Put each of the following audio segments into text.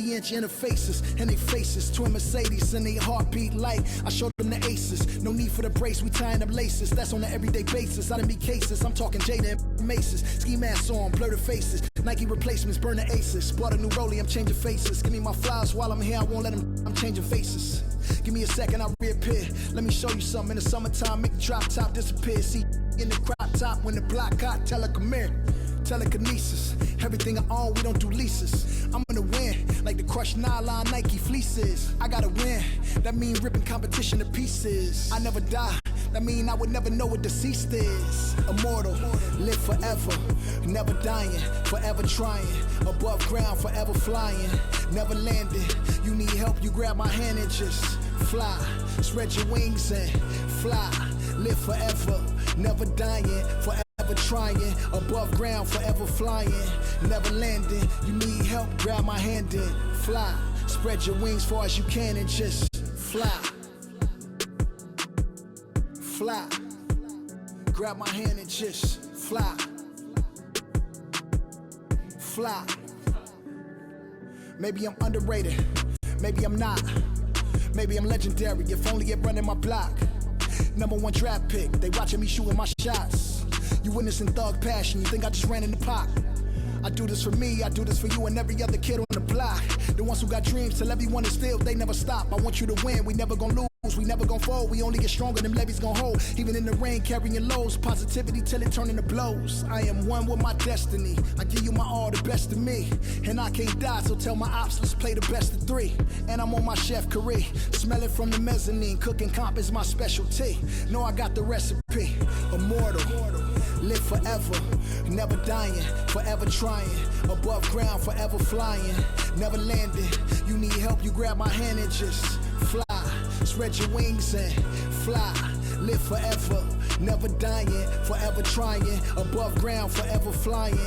40-inch interfaces and they faces. Twin Mercedes and they heartbeat light. I showed them the aces. No need for the brace, we tying up laces. That's on an everyday basis. I done be cases. I'm talking Jada and Maces. Ski masks on, blur the faces. Nike replacements, burn the aces. Bought a new rollie, I'm changing faces. Give me my flowers while I'm here, I won't let them. I'm changing faces. Give me a second, I'll reappear. Let me show you something. In the summertime, make the drop top disappear. See in the crop top when the block hot, tell her come here. Telekinesis, everything I own, we don't do leases. I'm gonna win, like the crushed nylon Nike fleeces. I gotta win, that mean ripping competition to pieces. I never die, that mean I would never know what deceased is. Immortal, live forever, never dying, forever trying. Above ground, forever flying, never landing. You need help, you grab my hand and just fly. Spread your wings and fly. Live forever, never dying, forever trying. Above ground, forever flying, never landing. You need help, grab my hand and fly. Spread your wings far as you can and just fly. Fly. Grab my hand and just fly. Fly. Maybe I'm underrated, maybe I'm not. Maybe I'm legendary, if only it running my block. #1 draft pick, they watching me shooting my shots. You witnessing thug passion, you think I just ran in the pot. I do this for me, I do this for you and every other kid on the block. The ones who got dreams, tell everyone it's still, they never stop. I want you to win, we never gonna lose, we never gonna fold. We only get stronger, them levees gonna hold. Even in the rain, carrying lows, positivity till it turn into blows. I am one with my destiny, I give you my all, the best of me. And I can't die, so tell my ops, let's play the best of 3. And I'm on my chef career, smell it from the mezzanine. Cooking comp is my specialty, know I got the recipe. Immortal, live forever, never dying, forever trying. Above ground, forever flying, never landing. You need help, you grab my hand and just fly. Spread your wings and fly. Live forever, never dying, forever trying. Above ground, forever flying,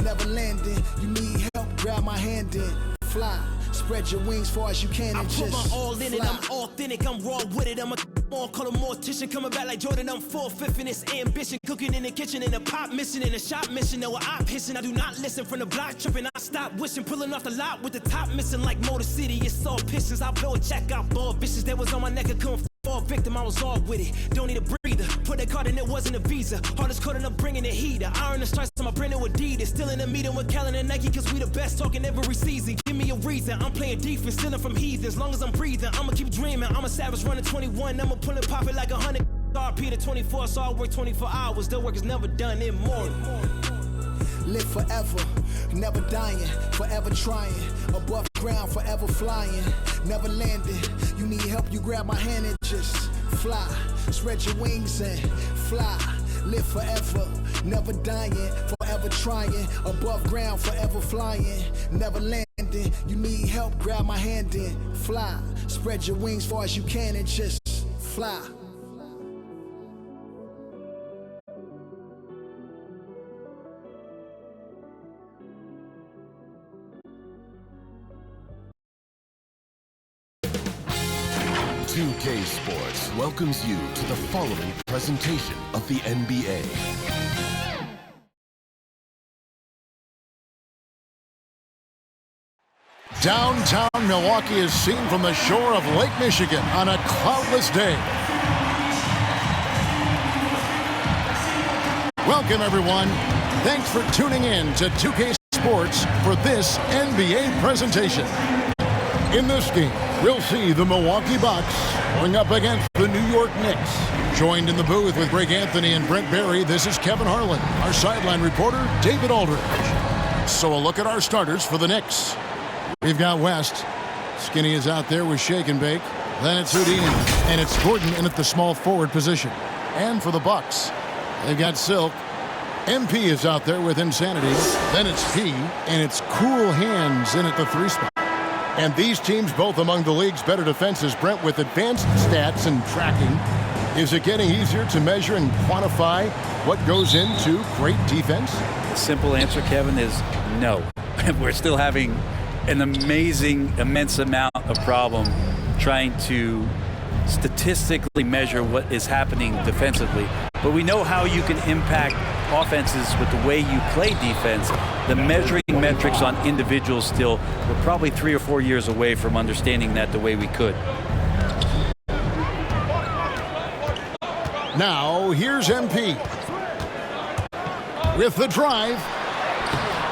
never landing. You need help, grab my hand and fly. Spread your wings far as you can and just I put my all in it, fly. I'm authentic, I'm raw with it. I'm a more call a mortician, coming back like Jordan, I'm 4/5 in this ambition. Cooking in the kitchen, in the pop mission, in the shop mission. No, I pissing, I do not listen from the block tripping. I stop wishing, pulling off the lot with the top missing like Motor City. It's all pistons, I blow a check out, ball bitches that was on my neck, I couldn't fall victim, I was all with it. Don't need a breather, put that card in, it wasn't a visa. Hardest code and I'm bringing the heater. Iron the stripes on my brand new Adidas. Still in the meeting with Kellen and Nike, cause we the best talking every season. Give me a reason, I'm playing defense, stealing from heathens. Long as I'm breathing, I'ma keep dreaming. I'm a savage running 21, I'ma pull and pop it like 100. RP to 24, so I work 24 hours. The work is never done, immortal. Live forever, never dying, forever trying. Above ground, forever flying, never landing. You need help, you grab my hand and just fly. Spread your wings and fly. Live forever, never dying, forever trying. Above ground, forever flying, never landing. You need help, grab my hand and fly. Spread your wings far as you can and just fly. UK Sports welcomes you to the following presentation of the NBA. Downtown Milwaukee is seen from the shore of Lake Michigan on a cloudless day. Welcome, everyone. Thanks for tuning in to 2K Sports for this NBA presentation. In this game, we'll see the Milwaukee Bucks going up against the New York Knicks. Joined in the booth with Greg Anthony and Brent Barry, this is Kevin Harlan. Our sideline reporter, David Aldridge. So a look at our starters for the Knicks. We've got West. Skinny is out there with Shake and Bake. Then it's Houdini, and it's Gordon in at the small forward position. And for the Bucks, they've got Silk. MP is out there with Insanity. Then it's P, and it's Cool Hands in at the 3 spot. And these teams both among the league's better defenses. Brent, with advanced stats and tracking, is it getting easier to measure and quantify what goes into great defense? The simple answer, Kevin, is no. We're still having an immense amount of problem trying to statistically measure what is happening defensively. But we know how you can impact offenses with the way you play defense, the measuring metrics on individuals still, we're probably 3 or 4 years away from understanding that the way we could. Now, here's MP with the drive,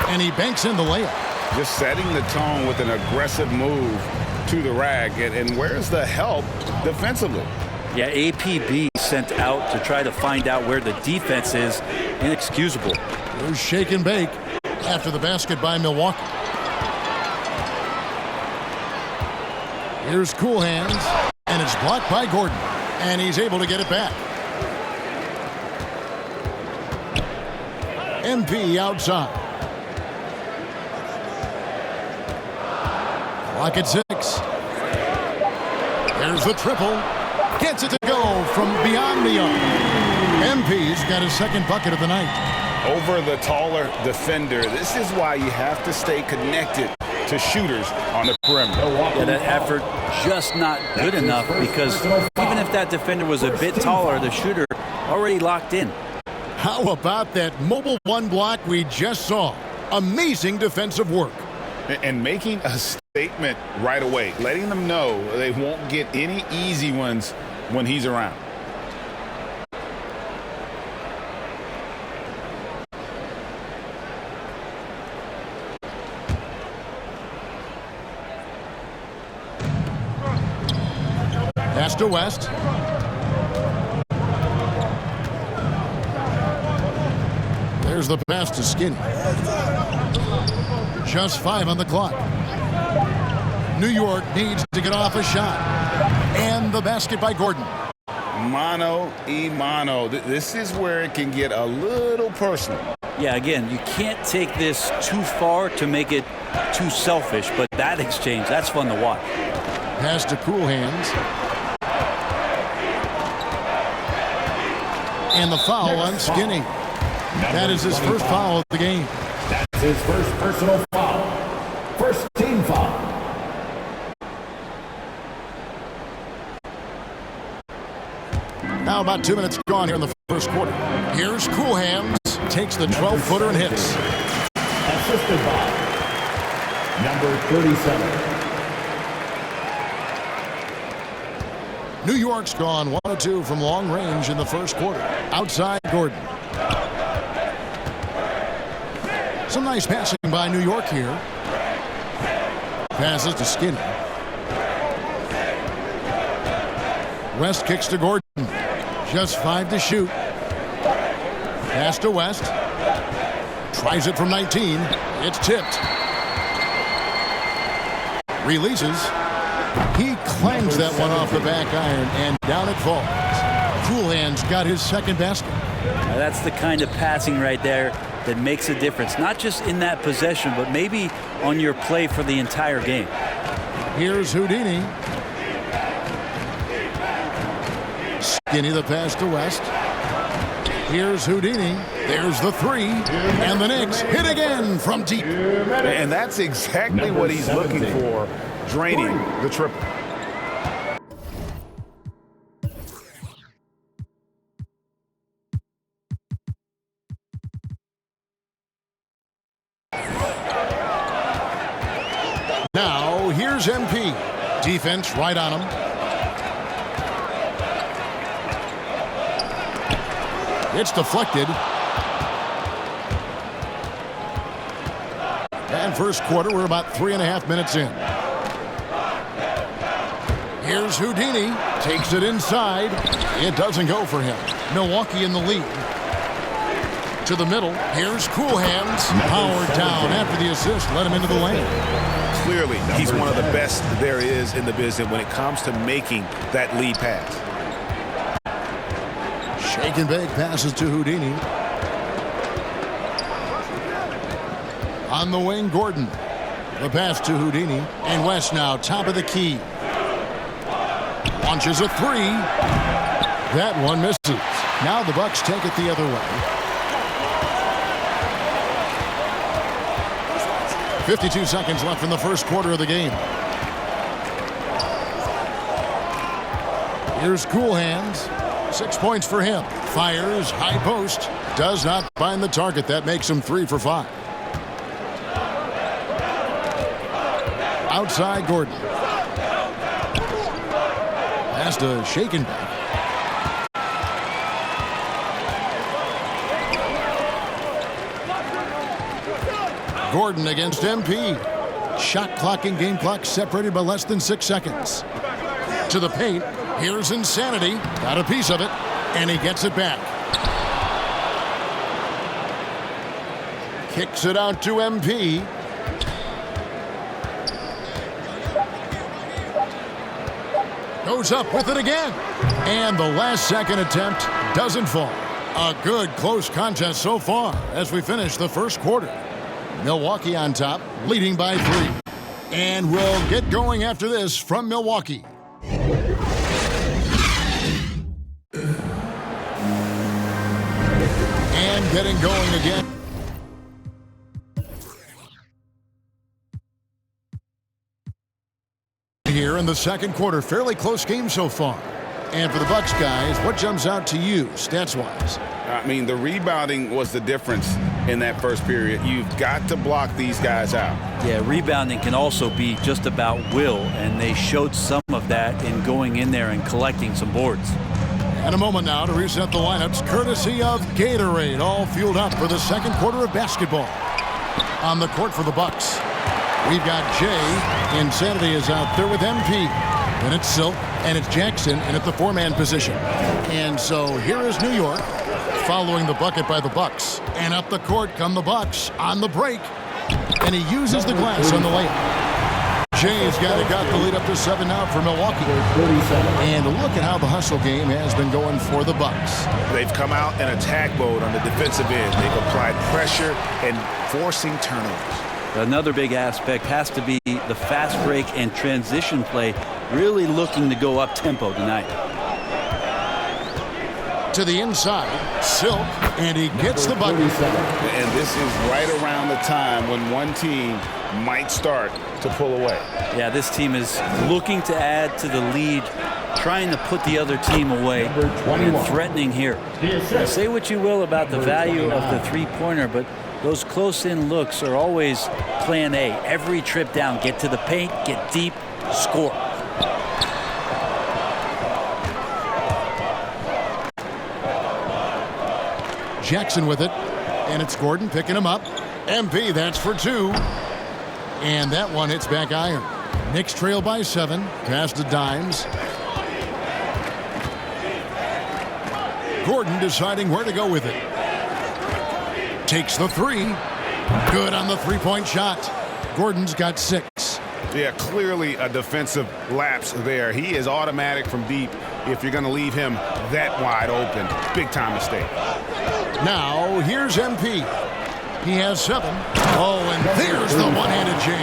and he banks in the layup. Just setting the tone with an aggressive move to the rack. And where's the help defensively? Yeah, APB sent out to try to find out where the defense is. Inexcusable. Here's shake and bake after the basket by Milwaukee. Here's Cool Hands, and it's blocked by Gordon, and he's able to get it back. MP outside. Clock at 6. There's the triple. Gets it to go from beyond the arc. MP's got his second bucket of the night. Over the taller defender. This is why you have to stay connected to shooters on the perimeter. Yeah, that effort just not good enough, because even if that defender was a bit taller, the shooter already locked in. How about that mobile one block we just saw? Amazing defensive work. And making a statement right away, letting them know they won't get any easy ones when he's around. Pass to West. There's the pass to Skinny. Just 5 on the clock. New York needs to get off a shot. And the basket by Gordon. Mano y mano. This is where it can get a little personal. Yeah, again, you can't take this too far to make it too selfish, but that exchange, that's fun to watch. Pass to Cool Hands. And the foul on Skinny. That is his first foul of the game. That's his first personal foul. First team foul. Now about 2 minutes gone here in the first quarter. Here's Cool Hands. Takes the 12-footer and hits. Assisted by number 37. New York's gone 1 of 2 from long range in the first quarter. Outside Gordon. Some nice passing by New York here. Passes to Skinny. West kicks to Gordon. Just 5 to shoot. Pass to West. Tries it from 19. It's tipped. Releases. He clangs that one off the back iron, and down it falls. Cool Hands got his second basket. Now that's the kind of passing right there that makes a difference, not just in that possession, but maybe on your play for the entire game. Here's Houdini. Skinny the pass to West. Here's Houdini. There's the 3. And the Knicks hit again from deep. And that's exactly what he's looking for, draining the triple. Now, here's MP. Defense right on him. It's deflected. And first quarter, we're about 3.5 minutes in. Here's Houdini. Takes it inside. It doesn't go for him. Milwaukee in the lead. To the middle. Here's Cool Hands. Powered down after the assist. Let him into the lane. Clearly, he's one of the best there is in the business when it comes to making that lead pass. Shake and bake passes to Houdini. On the wing, Gordon. The pass to Houdini. And West now, top of the key. Launches a 3. That one misses. Now the Bucks take it the other way. 52 seconds left in the first quarter of the game. Here's Cool Hands. 6 points for him. Fires, high post. Does not find the target. That makes him 3 for 5. Outside Gordon. Has to shaken back. Gordon against MP. Shot clock and game clock separated by less than 6 seconds. To the paint. Here's Insanity. Got a piece of it. And he gets it back. Kicks it out to MP. Goes up with it again. And the last second attempt doesn't fall. A good close contest so far as we finish the first quarter. Milwaukee on top, leading by 3. And we'll get going after this from Milwaukee. And getting going again. Here in the second quarter, fairly close game so far. And for the Bucks guys, what jumps out to you stats-wise? I mean, the rebounding was the difference in that first period. You've got to block these guys out. Yeah, rebounding can also be just about will, and they showed some of that in going in there and collecting some boards. And a moment now to reset the lineups, courtesy of Gatorade, all fueled up for the second quarter of basketball. On the court for the Bucks, we've got Jay. Insanity is out there with MP. Then it's Silk, and it's Jackson, and at the 4-man position. And so here is New York, following the bucket by the Bucks. And up the court come the Bucks on the break. And he uses the glass on the layup. Jay's got the lead up to 7 now for Milwaukee. And look at how the hustle game has been going for the Bucks. They've come out in attack mode on the defensive end. They've applied pressure and forcing turnovers. Another big aspect has to be the fast break and transition play, really looking to go up tempo tonight. To the inside, Silk, and he gets the bucket. And this is right around the time when one team might start to pull away. Yeah, this team is looking to add to the lead, trying to put the other team away, and threatening here. Now, say what you will about the value of the three-pointer, but those close-in looks are always plan A. Every trip down, get to the paint, get deep, score. Jackson with it, and it's Gordon picking him up. MP, that's for 2. And that one hits back iron. Knicks trail by 7. Pass to Dimes. Gordon deciding where to go with it. Takes the 3. Good on the three-point shot. Gordon's got 6. Yeah, clearly a defensive lapse there. He is automatic from deep if you're going to leave him that wide open. Big-time mistake. Now, here's MP. He has 7. Oh, and there's the one-handed jam.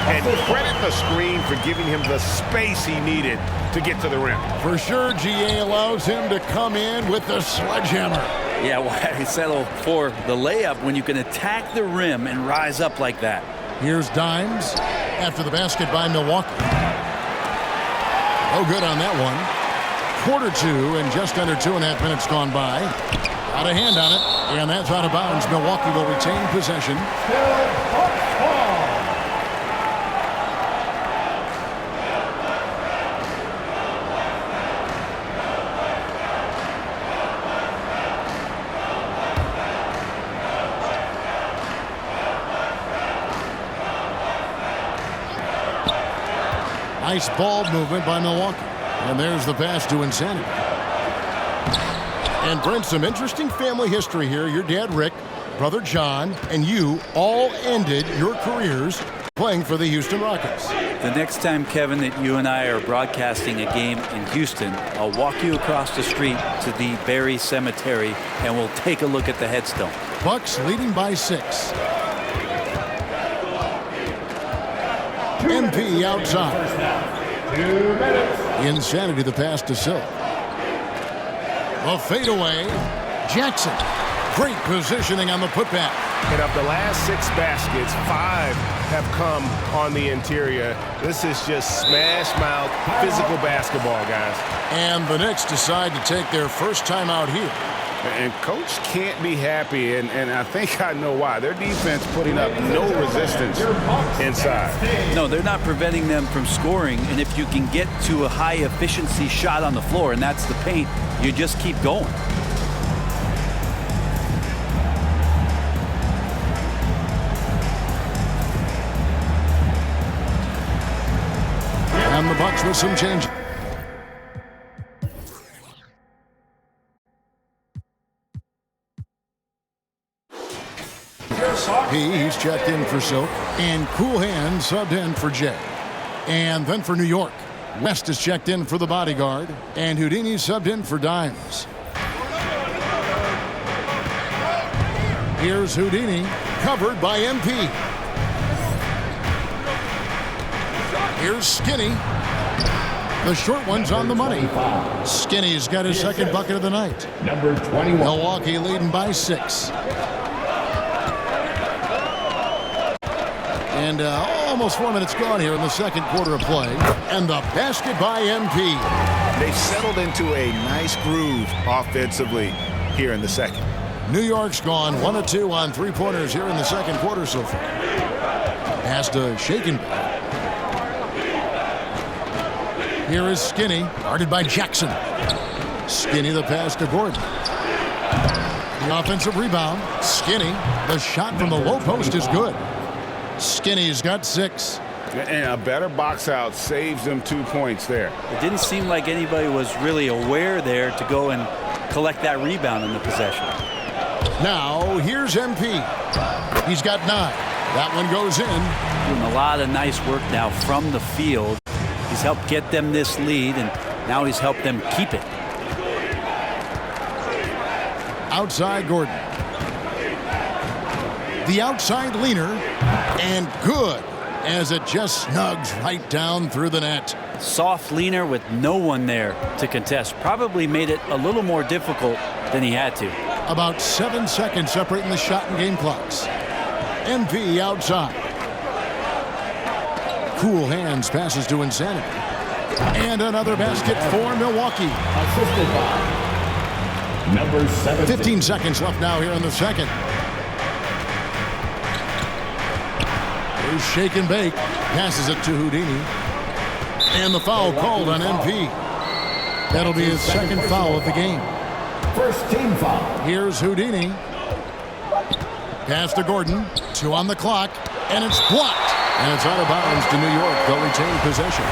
And credit the screen for giving him the space he needed to get to the rim. For sure, GA allows him to come in with the sledgehammer. Yeah, why settle for the layup when you can attack the rim and rise up like that? Here's Dimes after the basket by Milwaukee. Oh, good on that one. Quarter 2 and just under 2.5 minutes gone by. Got a hand on it, and that's out of bounds. Milwaukee will retain possession. Nice ball movement by Milwaukee. And there's the pass to Insanity. And Brent, some interesting family history here. Your dad, Rick, brother John, and you all ended your careers playing for the Houston Rockets. The next time, Kevin, that you and I are broadcasting a game in Houston, I'll walk you across the street to the Berry Cemetery, and we'll take a look at the headstone. Bucks leading by 6. MP outside. 2 minutes. Insanity, the pass to Silk. A fadeaway. Jackson. Great positioning on the putback. And of the last 6 baskets, 5 have come on the interior. This is just smash mouth, physical basketball, guys. And the Knicks decide to take their first time out here. And Coach can't be happy, and I think I know why. Their defense putting up no resistance inside. No, they're not preventing them from scoring, and if you can get to a high-efficiency shot on the floor, and that's the paint, you just keep going. And the Bucks with some change. He's checked in for Silk, and Cool Hand subbed in for Jay. And then for New York, West is checked in for the bodyguard, and Houdini subbed in for Dimes. Here's Houdini, covered by MP. Here's Skinny. The short one's on the money. Skinny's got his second bucket of the night. Number 21. Milwaukee leading by 6. And almost 4 minutes gone here in the second quarter of play. And the basket by MP. They've settled into a nice groove offensively here in the second. New York's gone 1 of 2 on 3-pointers here in the second quarter so far. Pass to Shaken. Here is Skinny, guarded by Jackson. Skinny the pass to Gordon. The offensive rebound. Skinny, the shot from the low post is good. Skinny's got 6. And a better box out saves them 2 points there. It didn't seem like anybody was really aware there to go and collect that rebound in the possession. Now, here's MP. He's got 9. That one goes in. Doing a lot of nice work now from the field. He's helped get them this lead, and now he's helped them keep it. Outside Gordon. The outside leaner, and good, as it just snugs right down through the net. Soft leaner with no one there to contest. Probably made it a little more difficult than he had to. About 7 seconds separating the shot and game clocks. MP outside. Cool Hands passes to Insanity. And another basket for Milwaukee. Assisted by number 7. 15 seconds left now here in the second. Here's Shake and Bake. Passes it to Houdini. And the foul called on MP. That'll be his second foul of the game. First team foul. Here's Houdini. Pass to Gordon. 2 on the clock. And it's blocked. And it's out of bounds to New York. They'll retain possession.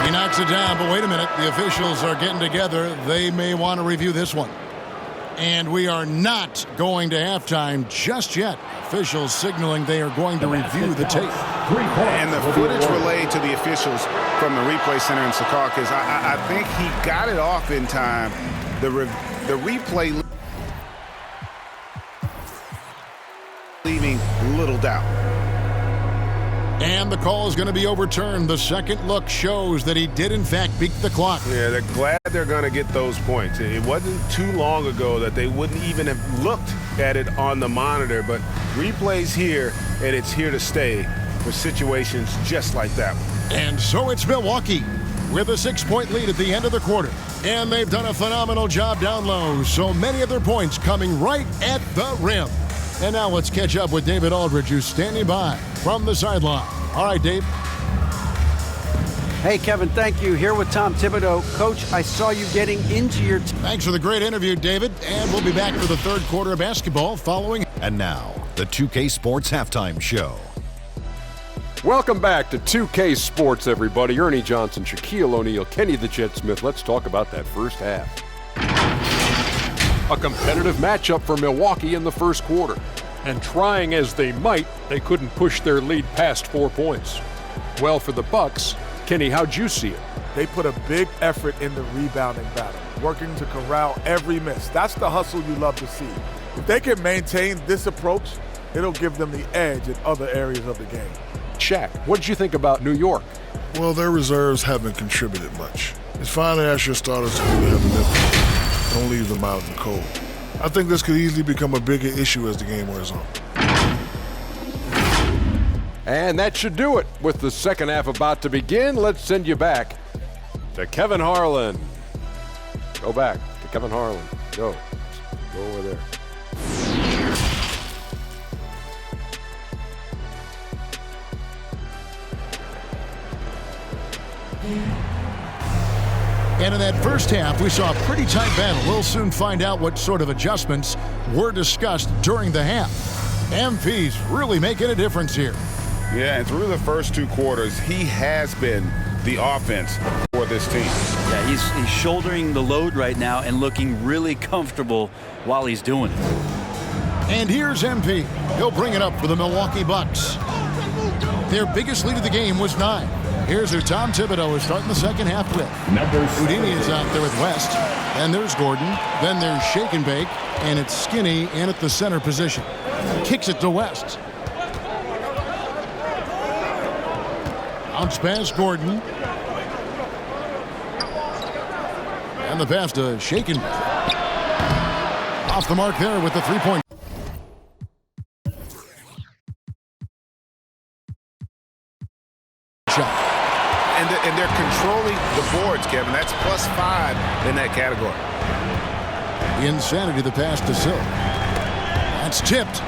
He knocks it down, but wait a minute. The officials are getting together. They may want to review this one. And we are not going to halftime just yet. Officials signaling they are going to review the tape. And the footage relayed to the officials from the replay center in Secaucus, I think he got it off in time. The replay leaving little doubt. And the call is going to be overturned. The second look shows that he did, in fact, beat the clock. Yeah, they're glad they're going to get those points. It wasn't too long ago that they wouldn't even have looked at it on the monitor, but replays here, and it's here to stay for situations just like that one. And so it's Milwaukee with a 6-point lead at the end of the quarter. And they've done a phenomenal job down low, so many of their points coming right at the rim. And now let's catch up with David Aldridge, who's standing by from the sideline. All right, Dave. Hey, Kevin, thank you. Here with Tom Thibodeau. Coach, I saw you getting into your... Thanks for the great interview, David. And we'll be back for the third quarter of basketball following... And now, the 2K Sports Halftime Show. Welcome back to 2K Sports, everybody. Ernie Johnson, Shaquille O'Neal, Kenny the Jet Smith. Let's talk about that first half. A competitive matchup for Milwaukee in the first quarter. And trying as they might, they couldn't push their lead past 4 points. Well, for the Bucks, Kenny, how'd you see it? They put a big effort in the rebounding battle, working to corral every miss. That's the hustle you love to see. If they can maintain this approach, it'll give them the edge in other areas of the game. Shaq, what did you think about New York? Well, their reserves haven't contributed much. It's fine to ask your starters to do the heavy lifting. Don't leave them out in the cold. I think this could easily become a bigger issue as the game wears on. And that should do it. With the second half about to begin, let's send you back to Kevin Harlan. Go back to Kevin Harlan. Go over there. And in that first half, we saw a pretty tight battle. We'll soon find out what sort of adjustments were discussed during the half. MP's really making a difference here. Yeah, and through the first 2 quarters, he has been the offense for this team. Yeah, he's shouldering the load right now and looking really comfortable while he's doing it. And here's MP. He'll bring it up for the Milwaukee Bucks. Their biggest lead of the game was 9. Here's who Tom Thibodeau is starting the second half with. Houdini is out there with West. And there's Gordon. Then there's Shake and Bake. And it's Skinny in at the center position. Kicks it to West. Bounce pass Gordon. And the pass to Shake and Bake. Off the mark there with the three-point. And they're controlling the boards, Kevin. That's +5 in that category. The insanity, the pass to Silk. That's tipped.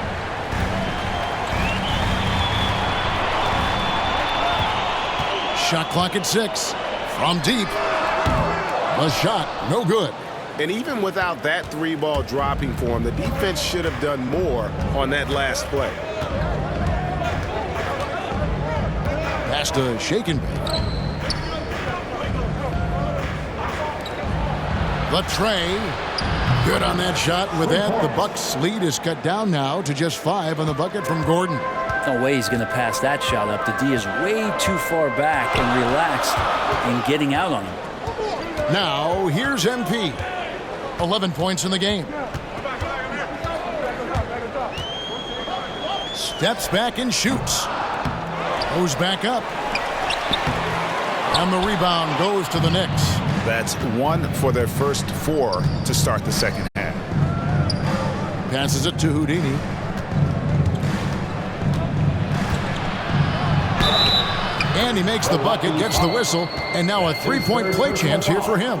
Shot clock at 6. From deep. A shot, no good. And even without that 3-ball dropping for him, the defense should have done more on that last play. Pass to Shake and Bake. The tray. Good on that shot. With that, the Bucks' lead is cut down now to just 5 on the bucket from Gordon. No way he's going to pass that shot up. The D is way too far back and relaxed in getting out on him. Now, here's MP. 11 points in the game. Steps back and shoots. Goes back up. And the rebound goes to the Knicks. That's 1 for their first 4 to start the second half. Passes it to Houdini. And he makes the bucket, gets the whistle, and now a 3-point play chance here for him.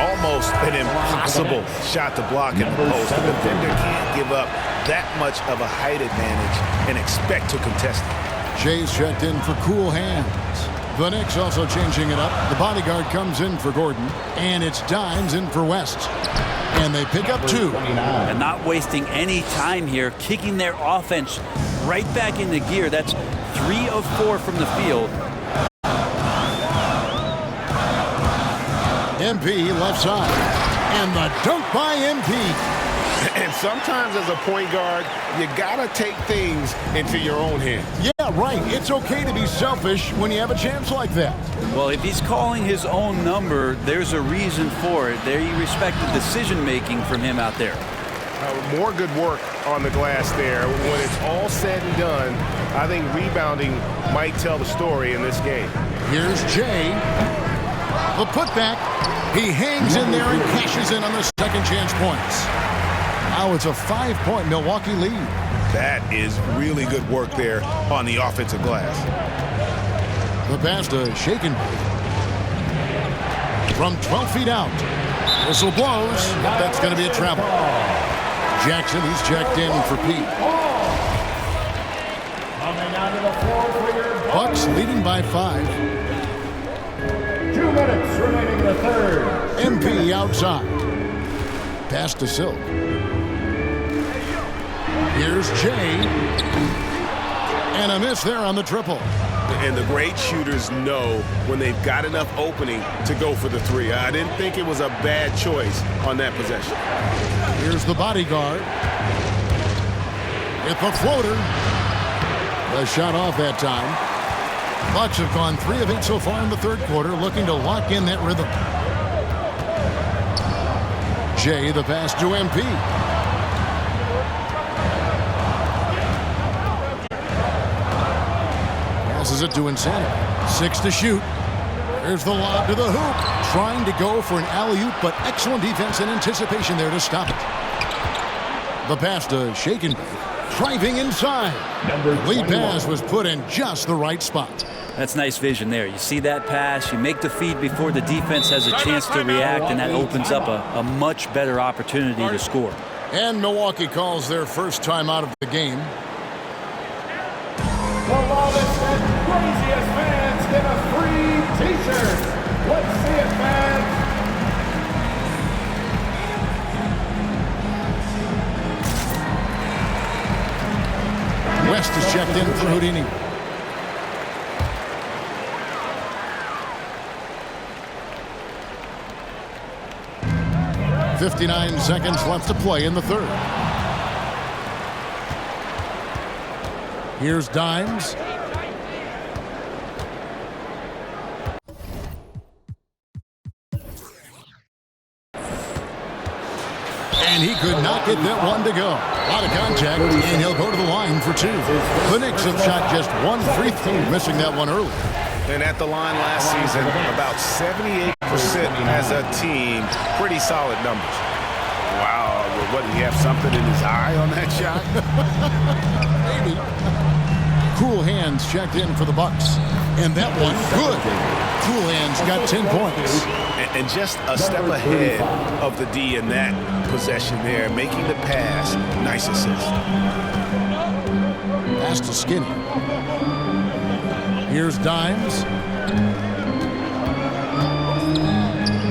Almost an impossible shot to block in the post. The defender can't give up that much of a height advantage and expect to contest it. Jay's checked in for cool hands. The Knicks also changing it up. The bodyguard comes in for Gordon, and it's Dimes in for West. And they pick up 2. And not wasting any time here, kicking their offense right back into gear. That's 3 of 4 from the field. MP left side. And the dunk by MP. And sometimes as a point guard, you gotta take things into your own hands. Yeah, right. It's okay to be selfish when you have a chance like that. Well, if he's calling his own number, there's a reason for it. There you respect the decision-making from him out there. More good work on the glass there. When it's all said and done, I think rebounding might tell the story in this game. Here's Jay. The putback. He hangs in there and cashes in on the second chance points. Now it's a 5-point Milwaukee lead. That is really good work there on the offensive glass. The pass to Shake and Bake. From 12 feet out. Whistle blows. That's going to be a travel. Jackson, he's checked in for Pete. Bucks leading by 5. 2 minutes remaining in the third. MP outside. Pass to Silk. Here's Jay. And a miss there on the triple. And the great shooters know when they've got enough opening to go for the 3. I didn't think it was a bad choice on that possession. Here's the bodyguard. With the floater. The shot off that time. Bucks have gone 3 of 8 so far in the third quarter, looking to lock in that rhythm. Jay, the pass to MP. Passes it to Insanity. 6 to shoot. Here's the lob to the hoop. Trying to go for an alley-oop, but excellent defense and anticipation there to stop it. The pass to Shaken. Driving inside. The lead pass was put in just the right spot. That's nice vision there. You see that pass, you make the feed before the defense has a chance to react, and that opens up a much better opportunity to score. And Milwaukee calls their first time out of the game. The loudest and craziest fans get a free t-shirt. Let's see it, fans. West is checked in for Houdini. .59 seconds left to play in the third. Here's Dimes. And he could not get that one to go. A lot of contact, and he'll go to the line for 2. The Knicks have shot just 1 free throw, missing that one early. And at the line last season, about 78% as a team. Pretty solid numbers. Wow, what, did he have something in his eye on that shot? Maybe. Cool Hands checked in for the Bucks. And that one, good. Cool Hands got 10 points. And just a step ahead of the D in that possession there, making the pass. Nice assist. Pass to Skinny. Here's Dimes.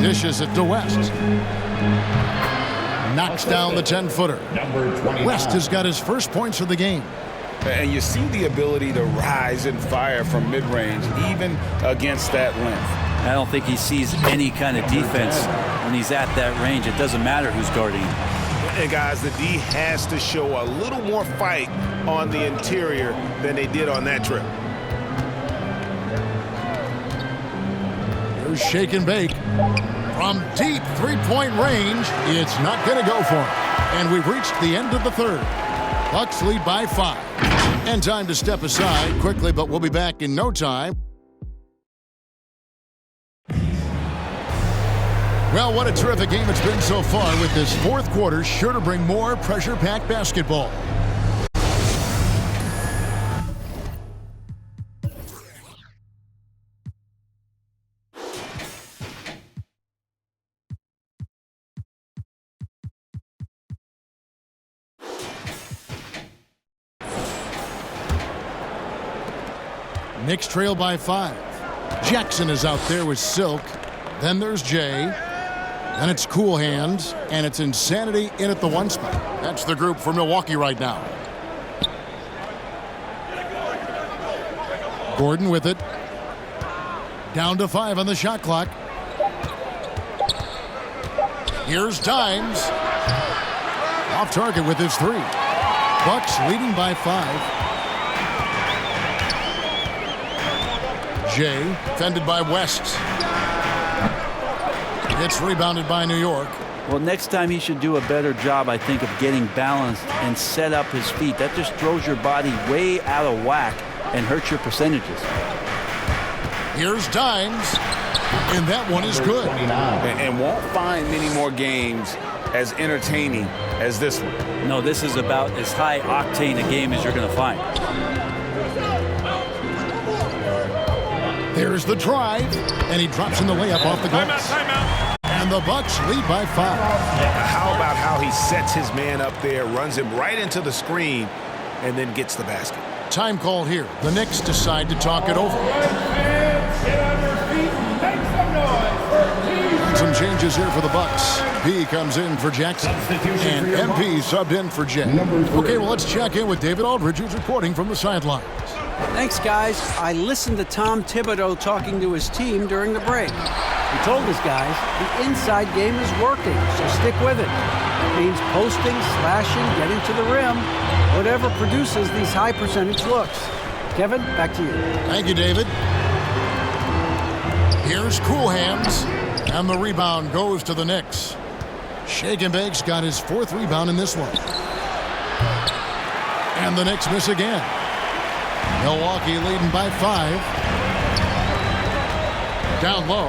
Dishes it to West. Knocks down the 10-footer. West has got his first points of the game. And you see the ability to rise and fire from mid-range, even against that length. I don't think he sees any kind of defense when he's at that range. It doesn't matter who's guarding him. And guys, the D has to show a little more fight on the interior than they did on that trip. Here's Shake and Bake. From deep three-point range, it's not going to go for him. And we've reached the end of the third. Bucks lead by 5. And time to step aside quickly, but we'll be back in no time. Well, what a terrific game it's been so far, with this fourth quarter sure to bring more pressure-packed basketball. Knicks trail by 5. Jackson is out there with Silk. Then there's Jay. Then it's Cool Hands, and it's Insanity in at the 1 spot. That's the group for Milwaukee right now. Gordon with it. Down to 5 on the shot clock. Here's Dimes. Off target with his 3. Bucks leading by 5. Jay, fended by West. It's rebounded by New York. Well, next time he should do a better job, I think, of getting balanced and set up his feet. That just throws your body way out of whack and hurts your percentages. Here's Dimes, and that one is good. And won't find many more games as entertaining as this one. No, this is about as high octane a game as you're going to find. There's the drive, and he drops in the layup off the glass. And the Bucks lead by 5. How about how he sets his man up there, runs him right into the screen, and then gets the basket. Time called here. The Knicks decide to talk it over. And some changes here for the Bucks. P comes in for Jackson, and MP subbed in for Jay. Okay, well, let's check in with David Aldridge, who's reporting from the sidelines. Thanks, guys. I listened to Tom Thibodeau talking to his team during the break. He told his guys the inside game is working, so stick with it. It means posting, slashing, getting to the rim, whatever produces these high percentage looks. Kevin, back to you. Thank you, David. Here's Cool Hands, and the rebound goes to the Knicks. Shake and Bake's got his 4th rebound in this one. And the Knicks miss again. Milwaukee leading by 5. Down low.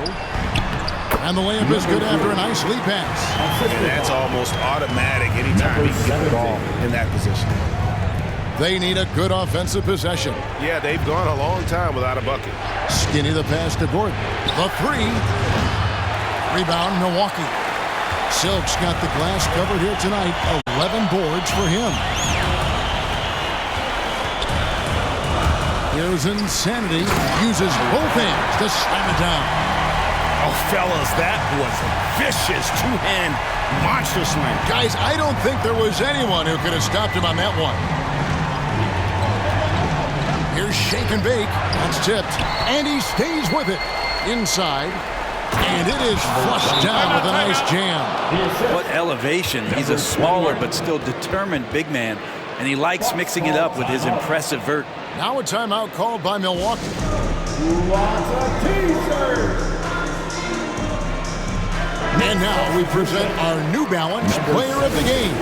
And the layup is good after a nice lead pass. And that's almost automatic anytime he can get the ball in that position. They need a good offensive possession. Yeah, they've gone a long time without a bucket. Skinny the pass to Gordon. The three. Rebound, Milwaukee. Silk's got the glass covered here tonight. 11 boards for him. Here's Insanity. Uses both hands to slam it down. Oh, fellas, that was vicious two-hand monster slam. Guys, I don't think there was anyone who could have stopped him on that one. Here's shake and bake. That's tipped. And he stays with it. Inside. And it is flushed down with a nice jam. What elevation. He's a smaller but still determined big man. And he likes mixing it up with his impressive vert. Now a timeout called by Milwaukee. Who wants a t-shirt? And now we present our New Balance player of the game,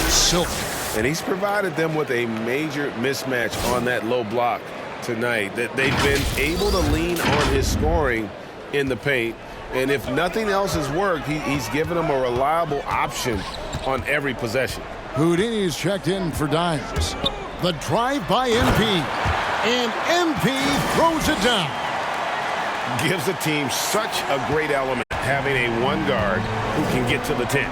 Silk. And he's provided them with a major mismatch on that low block tonight. That they've been able to lean on his scoring in the paint. And if nothing else has worked, he's given them a reliable option on every possession. Houdini's checked in for dimes. The drive by MP. And MP throws it down. Gives the team such a great element, having a one guard who can get to the 10.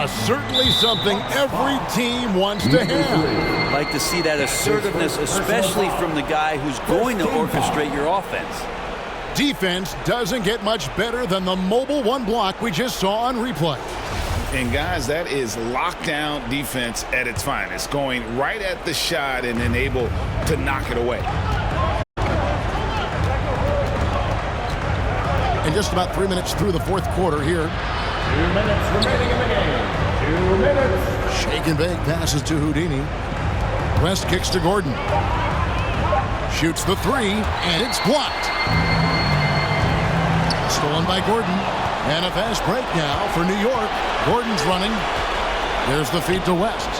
Certainly something every team wants to have. Like to see that assertiveness, especially from the guy who's going to orchestrate your offense. Defense doesn't get much better than the mobile one block we just saw on replay. And guys, that is lockdown defense at its finest, going right at the shot and then able to knock it away. And just about 3 minutes through the fourth quarter here. 2 minutes remaining in the game. 2 minutes. Shake and bake passes to Houdini. West kicks to Gordon. Shoots the three, and it's blocked. Stolen by Gordon. And a fast break now for New York. Gordon's running. There's the feed to West.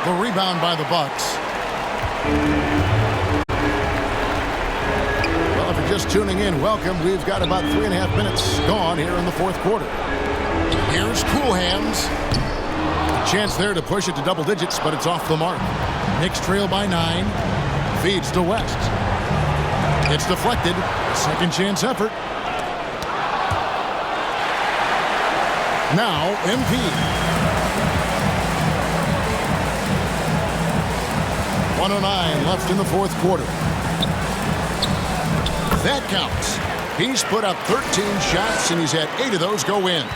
The rebound by the Bucks. Well, if you're just tuning in, welcome. We've got about 3.5 minutes gone here in the fourth quarter. Here's Cool Hands. A chance there to push it to double digits, but it's off the mark. Knicks trail by 9. Feeds to West. It's deflected. Second chance effort. Now, MP. .109 left in the fourth quarter. That counts. He's put up 13 shots, and he's had 8 of those go in.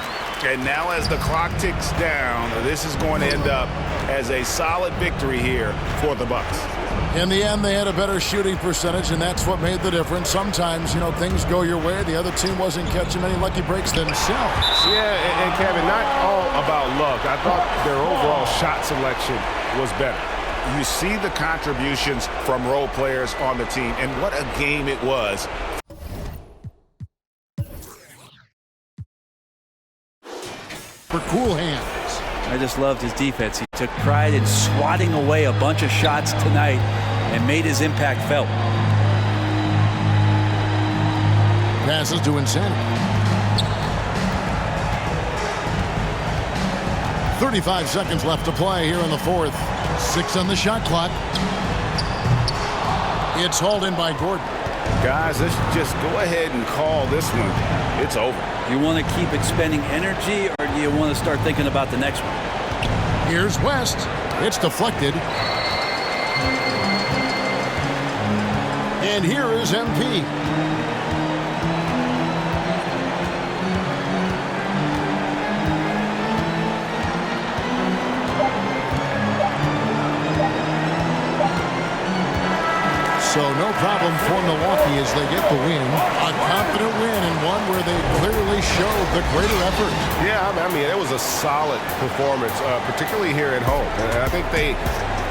And now as the clock ticks down, this is going to end up as a solid victory here for the Bucks. In the end, they had a better shooting percentage, and that's what made the difference. Sometimes, things go your way. The other team wasn't catching many lucky breaks themselves. Yeah, and Kevin, not all about luck. I thought their overall shot selection was better. You see the contributions from role players on the team, and what a game it was. For Cool Hands. I just loved his defense. He took pride in swatting away a bunch of shots tonight and made his impact felt. Passes to Insanity. 35 seconds left to play here in the fourth. 6 on the shot clock. It's hauled in by Gordon. Guys, let's just go ahead and call this one. It's over. You want to keep expending energy, or do you want to start thinking about the next one? Here's West. It's deflected. And here is MP. So no problem for Milwaukee as they get the win. A confident win and one where they clearly showed the greater effort. Yeah, I mean, it was a solid performance, particularly here at home. And I think they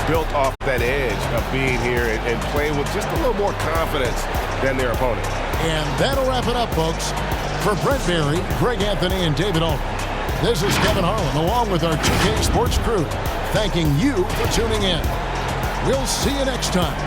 built off that edge of being here and playing with just a little more confidence than their opponent. And that'll wrap it up, folks. For Brent Berry, Greg Anthony, and David Owen, this is Kevin Harlan, along with our 2K Sports crew, thanking you for tuning in. We'll see you next time.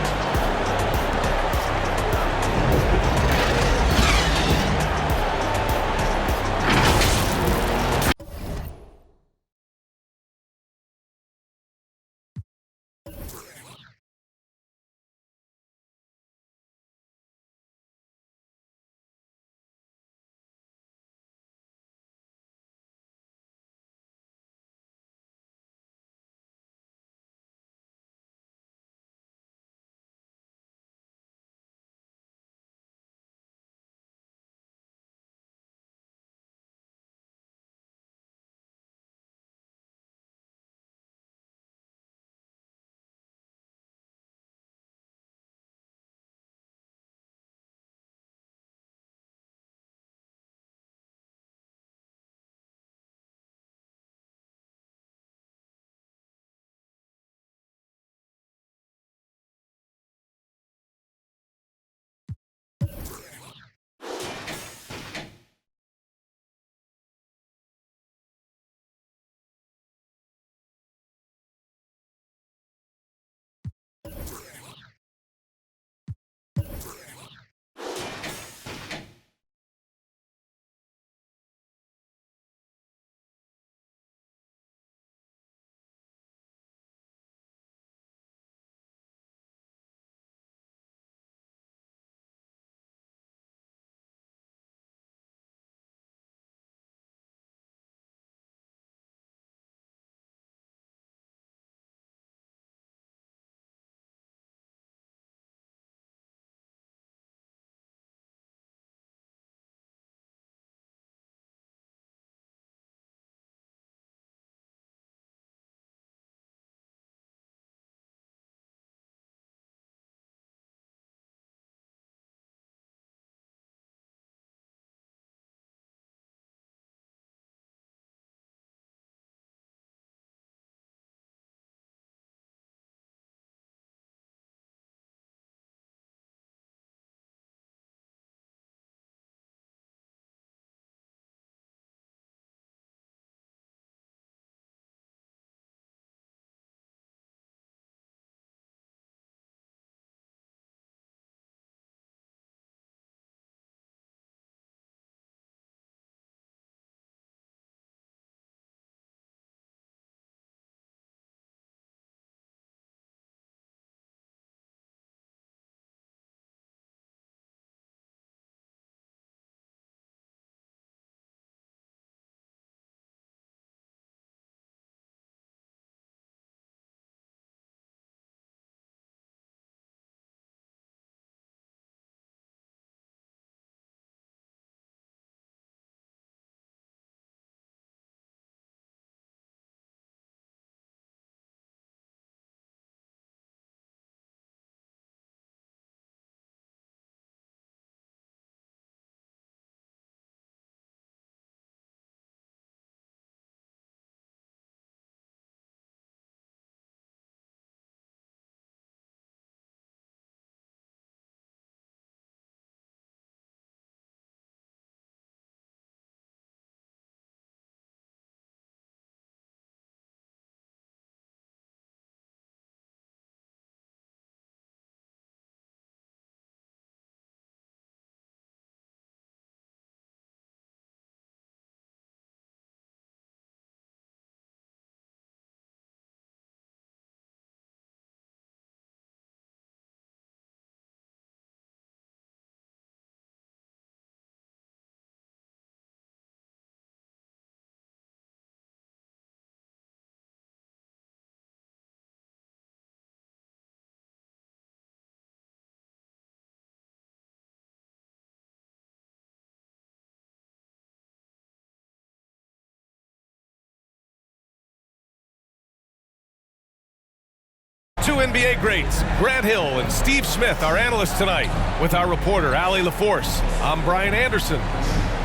Two NBA greats, Grant Hill and Steve Smith, our analysts tonight, with our reporter, Allie LaForce. I'm Brian Anderson.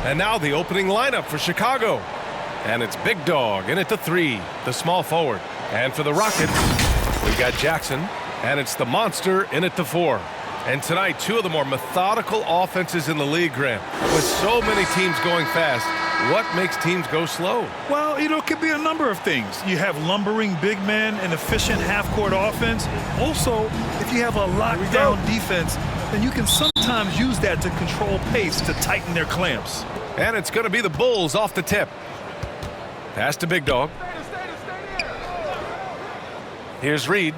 And now the opening lineup for Chicago. And it's Big Dog in at the 3, the small forward. And for the Rockets, we got Jackson, and it's the Monster in at the 4. And tonight, two of the more methodical offenses in the league, Grant. With so many teams going fast, what makes teams go slow? Well, it could be a number of things. You have lumbering big men and efficient half-court offense. Also, if you have a lockdown defense, then you can sometimes use that to control pace to tighten their clamps. And it's going to be the Bulls off the tip. Pass to Big Dog. Here's Reed.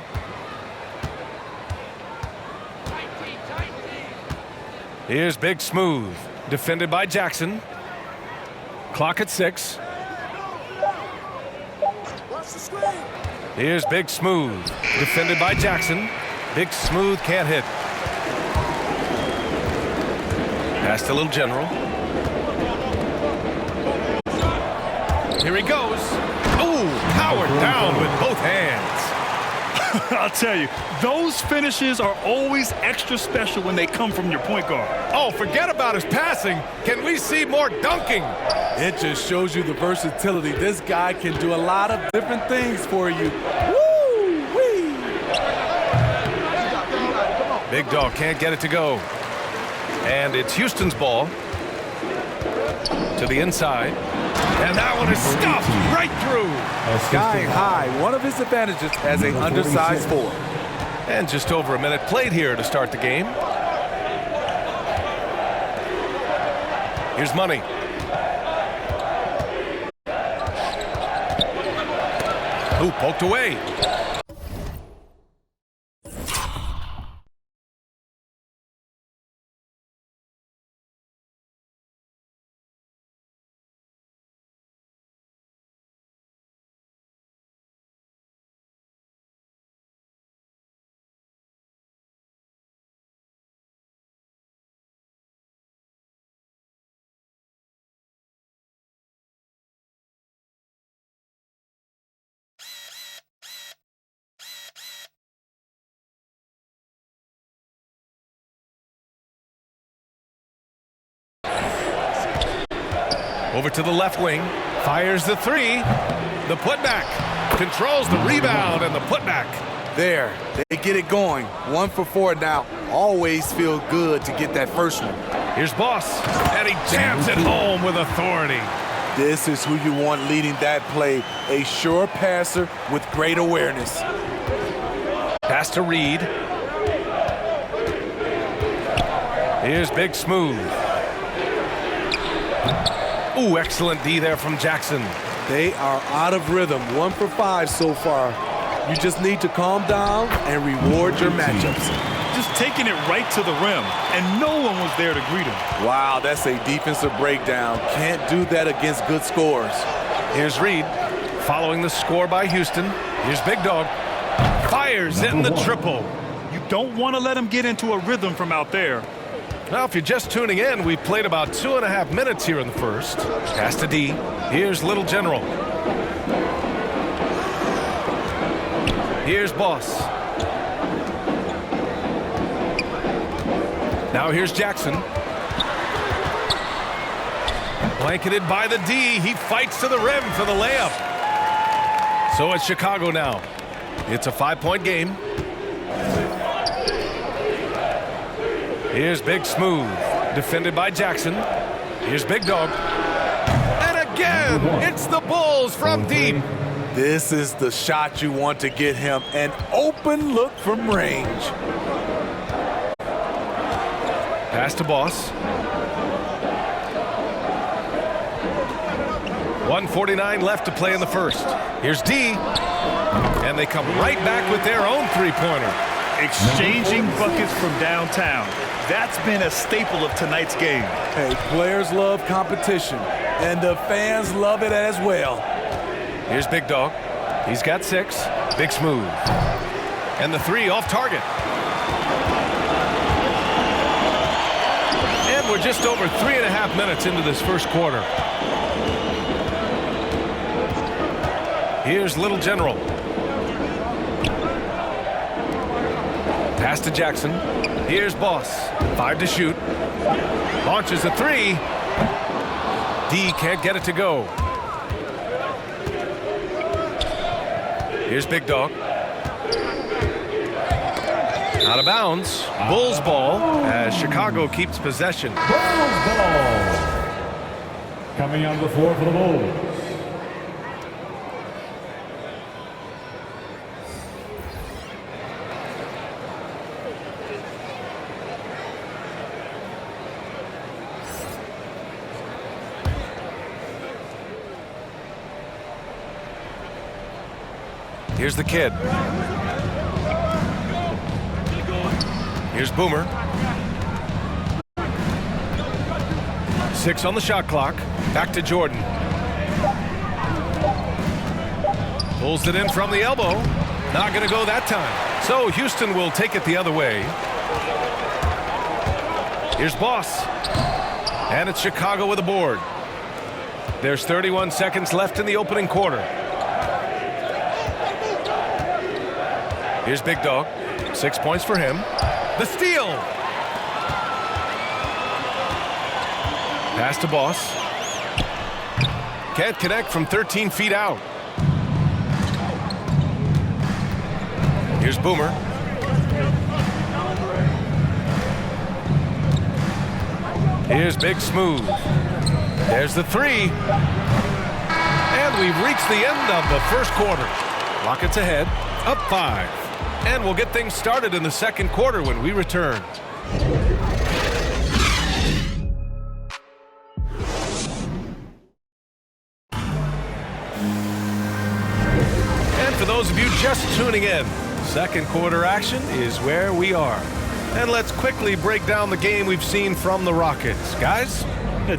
Here's Big Smooth, defended by Jackson. Clock at 6. Here's Big Smooth, defended by Jackson. Big Smooth can't hit. Pass to Little General. Here he goes. Oh, powered down with both hands. I'll tell you, those finishes are always extra special when they come from your point guard. Oh, forget about his passing. Can we see more dunking? It just shows you the versatility. This guy can do a lot of different things for you. Woo-wee! Big Dog can't get it to go. And it's Houston's ball. To the inside. And that one is stuffed right through. Sky high, one of his advantages as an undersized forward. And just over a minute played here to start the game. Here's Money. Ooh, poked away. Over to the left wing, fires the three, the putback, controls the rebound and the putback. There, they get it going. 1 for 4 now. Always feel good to get that first one. Here's Boss, and he jams it home with authority. This is who you want leading that play. A sure passer with great awareness. Pass to Reed. Here's Big Smooth. Ooh, excellent D there from Jackson. They are out of rhythm. 1 for 5 so far. You just need to calm down and reward your matchups. Just taking it right to the rim, and no one was there to greet him. Wow, that's a defensive breakdown. Can't do that against good scores. Here's Reed, following the score by Houston. Here's Big Dog. Fires in the triple. You don't want to let him get into a rhythm from out there. Now, if you're just tuning in, we played about 2.5 minutes here in the first. Pass to D. Here's Little General. Here's Boss. Now here's Jackson. Blanketed by the D. He fights to the rim for the layup. So it's Chicago now. It's a 5-point game. Here's Big Smooth, defended by Jackson. Here's Big Dog. And again, it's the Bulls from deep. This is the shot you want to get him. An open look from range. Pass to Boss. 1:49 left to play in the first. Here's D. And they come right back with their own three-pointer. Exchanging buckets from downtown. That's been a staple of tonight's game. Hey, players love competition, and the fans love it as well. Here's Big Dog. He's got 6. Big Smooth. And the 3 off target. And we're just over 3.5 minutes into this first quarter. Here's Little General. Pass to Jackson. Here's Boss. 5 to shoot. Launches a 3. D can't get it to go. Here's Big Dog. Out of bounds. Bulls ball as Chicago keeps possession. Bulls ball. Coming on the floor for the Bulls. Here's the kid. Here's Boomer. 6 on the shot clock. Back to Jordan. Pulls it in from the elbow. Not going to go that time. So Houston will take it the other way. Here's Boss. And it's Chicago with a board. There's 31 seconds left in the opening quarter. Here's Big Dog. 6 points for him. The steal. Pass to Boss. Can't connect from 13 feet out. Here's Boomer. Here's Big Smooth. There's the 3. And we've reached the end of the first quarter. Rockets ahead, up 5. And we'll get things started in the second quarter when we return. And for those of you just tuning in, second quarter action is where we are. And let's quickly break down the game we've seen from the Rockets. Guys?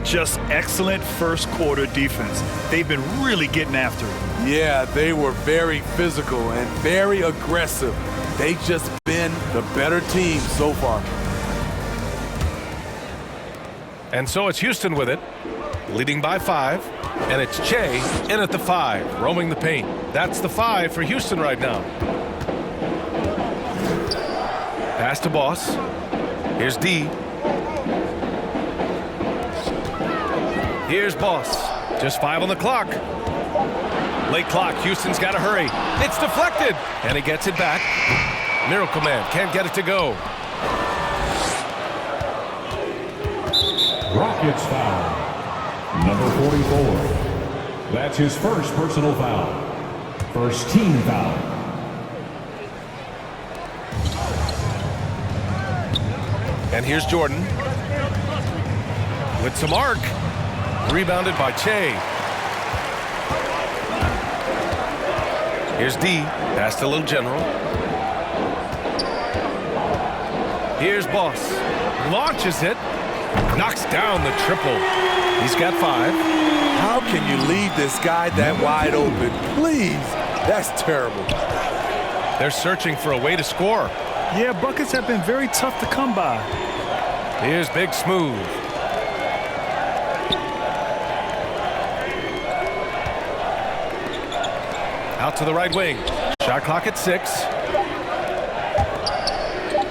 Just excellent first quarter defense. They've been really getting after it. Yeah, they were very physical and very aggressive. They've just been the better team so far. And so it's Houston with it, leading by 5. And it's Che in at the 5, roaming the paint. That's the 5 for Houston right now. Pass to Boss. Here's D. Here's Boss. Just 5 on the clock. Late clock. Houston's got to hurry. It's deflected. And he gets it back. Miracle Man can't get it to go. Rockets foul. Number 44. That's his first personal foul. First team foul. And here's Jordan. With some arc. Rebounded by Che. Here's D. Pass to Little General. Here's Boss. Launches it. Knocks down the triple. He's got 5. How can you leave this guy that wide open? Please. That's terrible. They're searching for a way to score. Yeah, buckets have been very tough to come by. Here's Big Smooth. Out to the right wing. Shot clock at 6.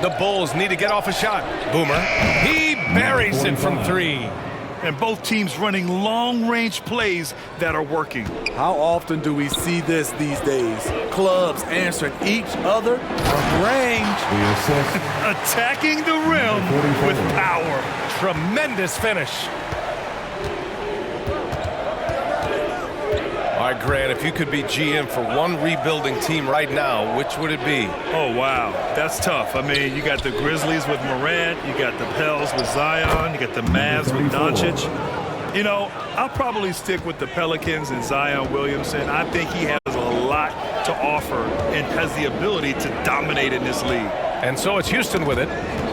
The Bulls need to get off a shot. Boomer. He buries it from 3. And both teams running long-range plays that are working. How often do we see this these days? Clubs answering each other from range. Attacking the rim with power. Tremendous finish. All right, Grant, if you could be GM for one rebuilding team right now, which would it be? Oh, wow. That's tough. I mean, you got the Grizzlies with Morant. You got the Pels with Zion. You got the Mavs with Doncic. You know, I'll probably stick with the Pelicans and Zion Williamson. I think he has a lot to offer and has the ability to dominate in this league. And so it's Houston with it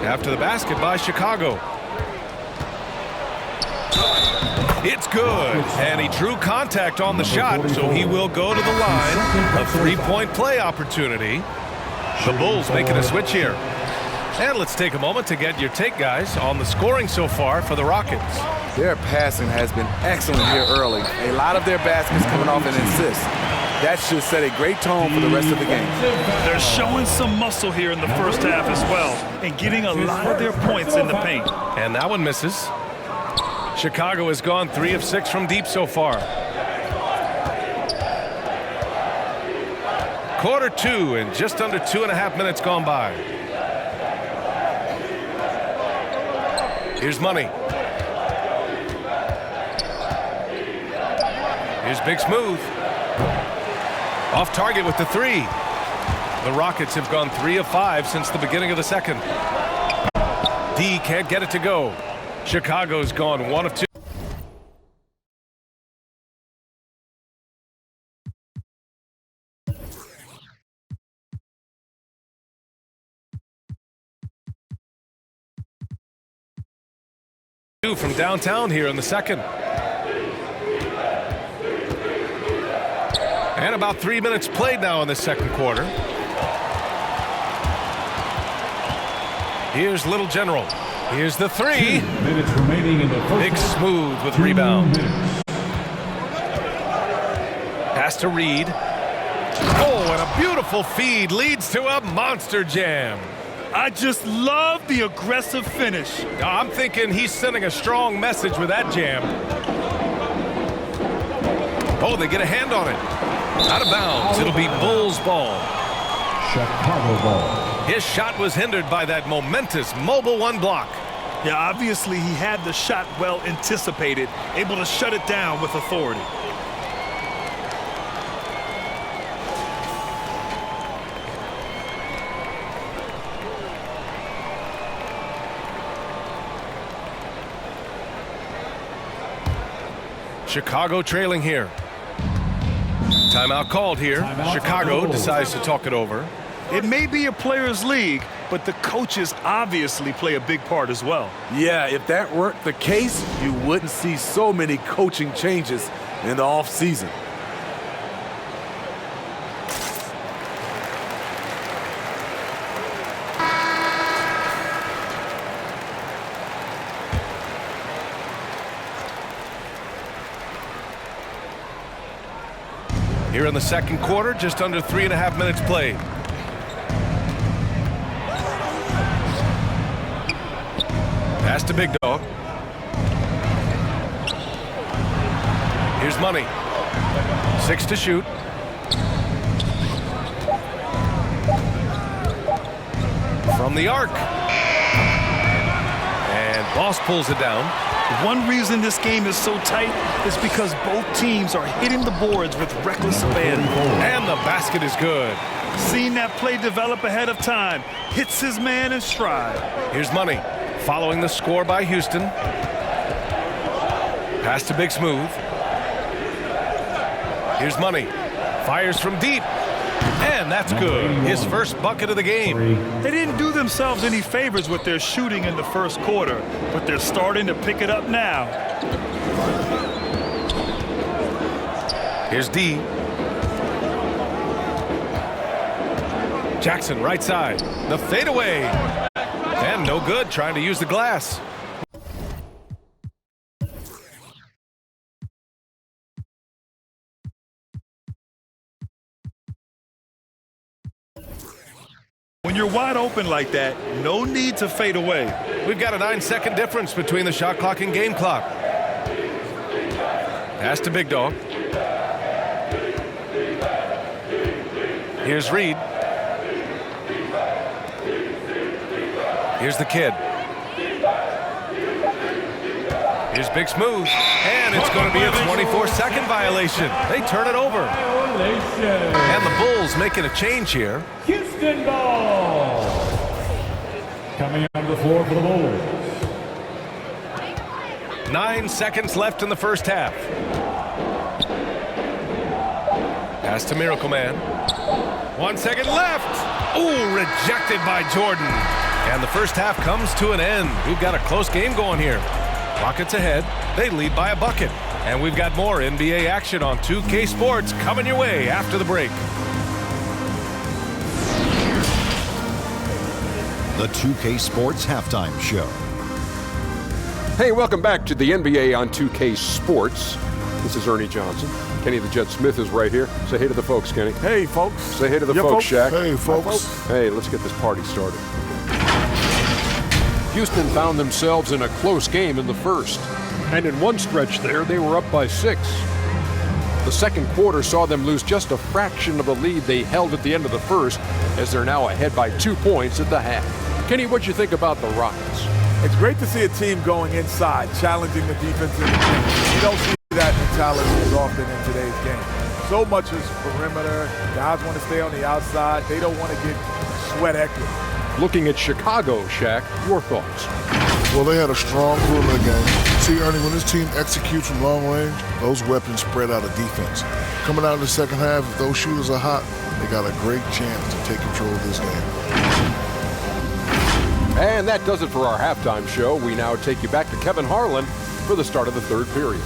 after the basket by Chicago. It's good, and he drew contact on the shot, so he will go to the line. A 3-point play opportunity. The Bulls making a switch here. And let's take a moment to get your take, guys, on the scoring so far for the Rockets. Their passing has been excellent here early. A lot of their baskets coming off an assist. That should set a great tone for the rest of the game. They're showing some muscle here in the first half as well and getting a lot of their points in the paint. And that one misses. Chicago has gone 3 of 6 from deep so far. Quarter 2 and just under 2.5 minutes gone by. Here's Money. Here's Big Smooth. Off target with the 3. The Rockets have gone 3 of 5 since the beginning of the second. D can't get it to go. Chicago's gone 1 of 2. From downtown here in the second. And about 3 minutes played now in the second quarter. Here's Little General. Here's the 3. 2 minutes remaining in the first. Big Smooth with rebound. Pass to Reed. Oh, and a beautiful feed leads to a monster jam. I just love the aggressive finish. I'm thinking he's sending a strong message with that jam. Oh, they get a hand on it. Out of bounds. It'll be Bulls ball. Chicago ball. His shot was hindered by that momentous mobile 1 block. Yeah, obviously he had the shot well anticipated, able to shut it down with authority. Chicago trailing here. Timeout called here. Chicago decides to talk it over. It may be a players' league, but the coaches obviously play a big part as well. Yeah, if that weren't the case, you wouldn't see so many coaching changes in the offseason. Here in the second quarter, just under 3.5 minutes played. Pass to Big Dog. Here's Money. 6 to shoot. From the arc. And Boss pulls it down. One reason this game is so tight is because both teams are hitting the boards with reckless abandon. And the basket is good. Seeing that play develop ahead of time, hits his man in stride. Here's Money, following the score by Houston. Pass to Big Smooth. Here's Money, fires from deep. And that's good. His first bucket of the game. They didn't do themselves any favors with their shooting in the first quarter, but they're starting to pick it up now. Here's D. Jackson, right side. The fadeaway. And no good, trying to use the glass. When you're wide open like that, no need to fade away. We've got a 9-second difference between the shot clock and game clock. Pass to Big Dog. Here's Reed. Here's the Kid. Here's Big Smooth. And it's going to be a 24-second violation. They turn it over. And the Bulls making a change here. Houston ball. Coming on the floor for the Bulls. 9 seconds left in the first half. Pass to Miracle Man. 1 second left. Ooh, rejected by Jordan. And the first half comes to an end. We've got a close game going here. Rockets ahead. They lead by a bucket. And we've got more NBA action on 2K Sports coming your way after the break. The 2K Sports Halftime Show. Hey, welcome back to the NBA on 2K Sports. This is Ernie Johnson. Kenny the Jet Smith is right here. Say hey to the folks, Kenny. Hey, folks. Say hey to the folks, Shaq. Hey, folks. Hey, let's get this party started. Houston found themselves in a close game in the first. And in one stretch there, they were up by 6. The second quarter saw them lose just a fraction of the lead they held at the end of the first, as they're now ahead by 2 points at the half. Kenny, what'd you think about the Rockets? It's great to see a team going inside, challenging the defensive team. You don't see that mentality as often in today's game. So much is perimeter. Guys want to stay on the outside. They don't want to get sweat equity. Looking at Chicago, Shaq, your thoughts? Well, they had a strong perimeter game. See, Ernie, when this team executes from long range, those weapons spread out of defense. Coming out in the second half, if those shooters are hot, they got a great chance to take control of this game. And that does it for our halftime show. We now take you back to Kevin Harlan for the start of the third period.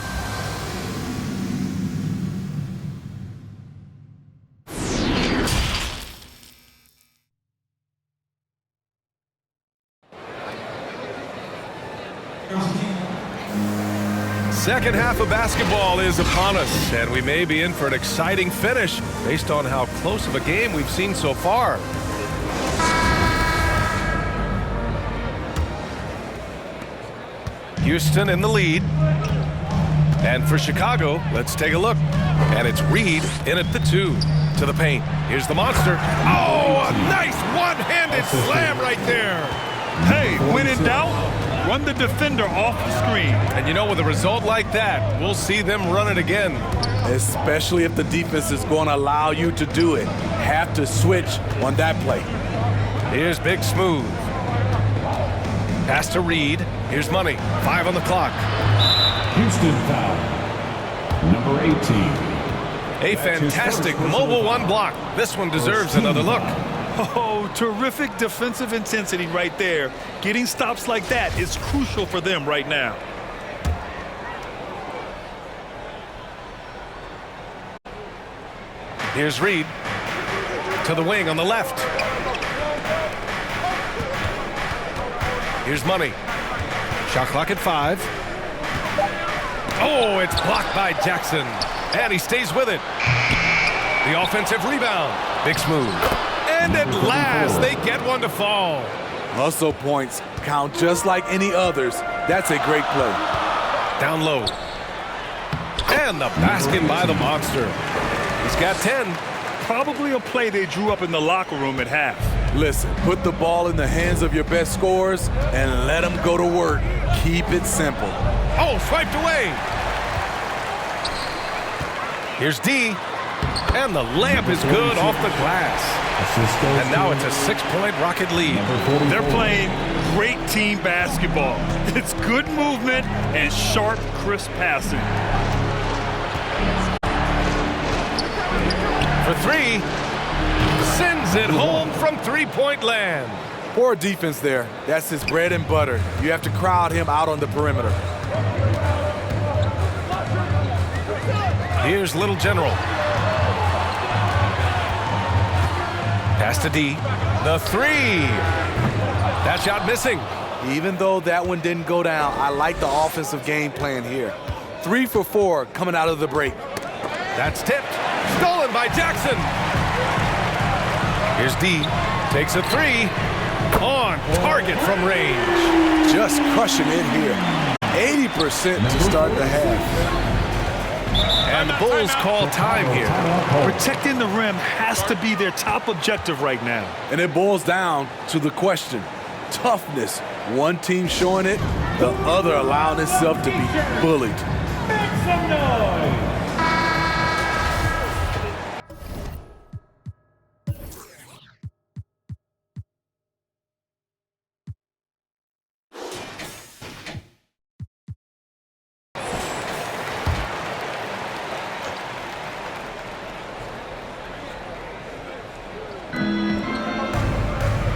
Second half of basketball is upon us, and we may be in for an exciting finish based on how close of a game we've seen so far. Houston in the lead. And for Chicago, let's take a look. And it's Reed in at the 2 to the paint. Here's the monster. Oh, a nice one-handed slam right there. Hey, when in doubt, run the defender off the screen. And you know, with a result like that, we'll see them run it again. Especially if the defense is going to allow you to do it. Have to switch on that play. Here's Big Smooth. Pass to Reed. Here's Money. 5 on the clock. Houston foul. Number 18. A fantastic mobile one block. This one deserves another look. Oh, terrific defensive intensity right there. Getting stops like that is crucial for them right now. Here's Reed to the wing on the left. Here's Money. Shot clock at 5. Oh, it's blocked by Jackson. And he stays with it. The offensive rebound. Big smooth. And at last, they get one to fall. Hustle points count just like any others. That's a great play. Down low. And the basket by the monster. He's got 10. Probably a play they drew up in the locker room at half. Listen, put the ball in the hands of your best scorers and let them go to work. Keep it simple. Oh, swiped away. Here's D. And the layup is good off the glass. And now it's a 6-point Rocket lead. They're playing great team basketball. It's good movement and sharp, crisp passing. For 3. Sends it home from three-point land. Poor defense there. That's his bread and butter. You have to crowd him out on the perimeter. Here's Little General. Pass to D. The 3. That shot missing. Even though that one didn't go down, I like the offensive game plan here. 3 for 4 coming out of the break. That's tipped. Stolen by Jackson. Here's D. Takes a 3. On target from range. Just crushing it here. 80% to start the half. And the Bulls call time here. Protecting the rim has to be their top objective right now. And it boils down to the question. Toughness. One team showing it, the other allowing itself to be bullied. Make some noise.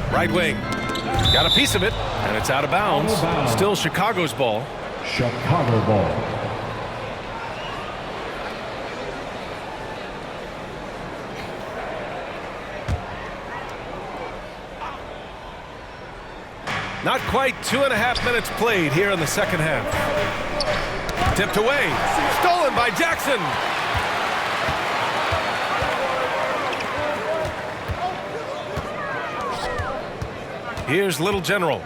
Right wing. Got a piece of it, and it's out of bounds. Still Chicago's ball. Chicago ball. Not quite 2.5 minutes played here in the second half. Tipped away. Stolen by Jackson. Here's Little General.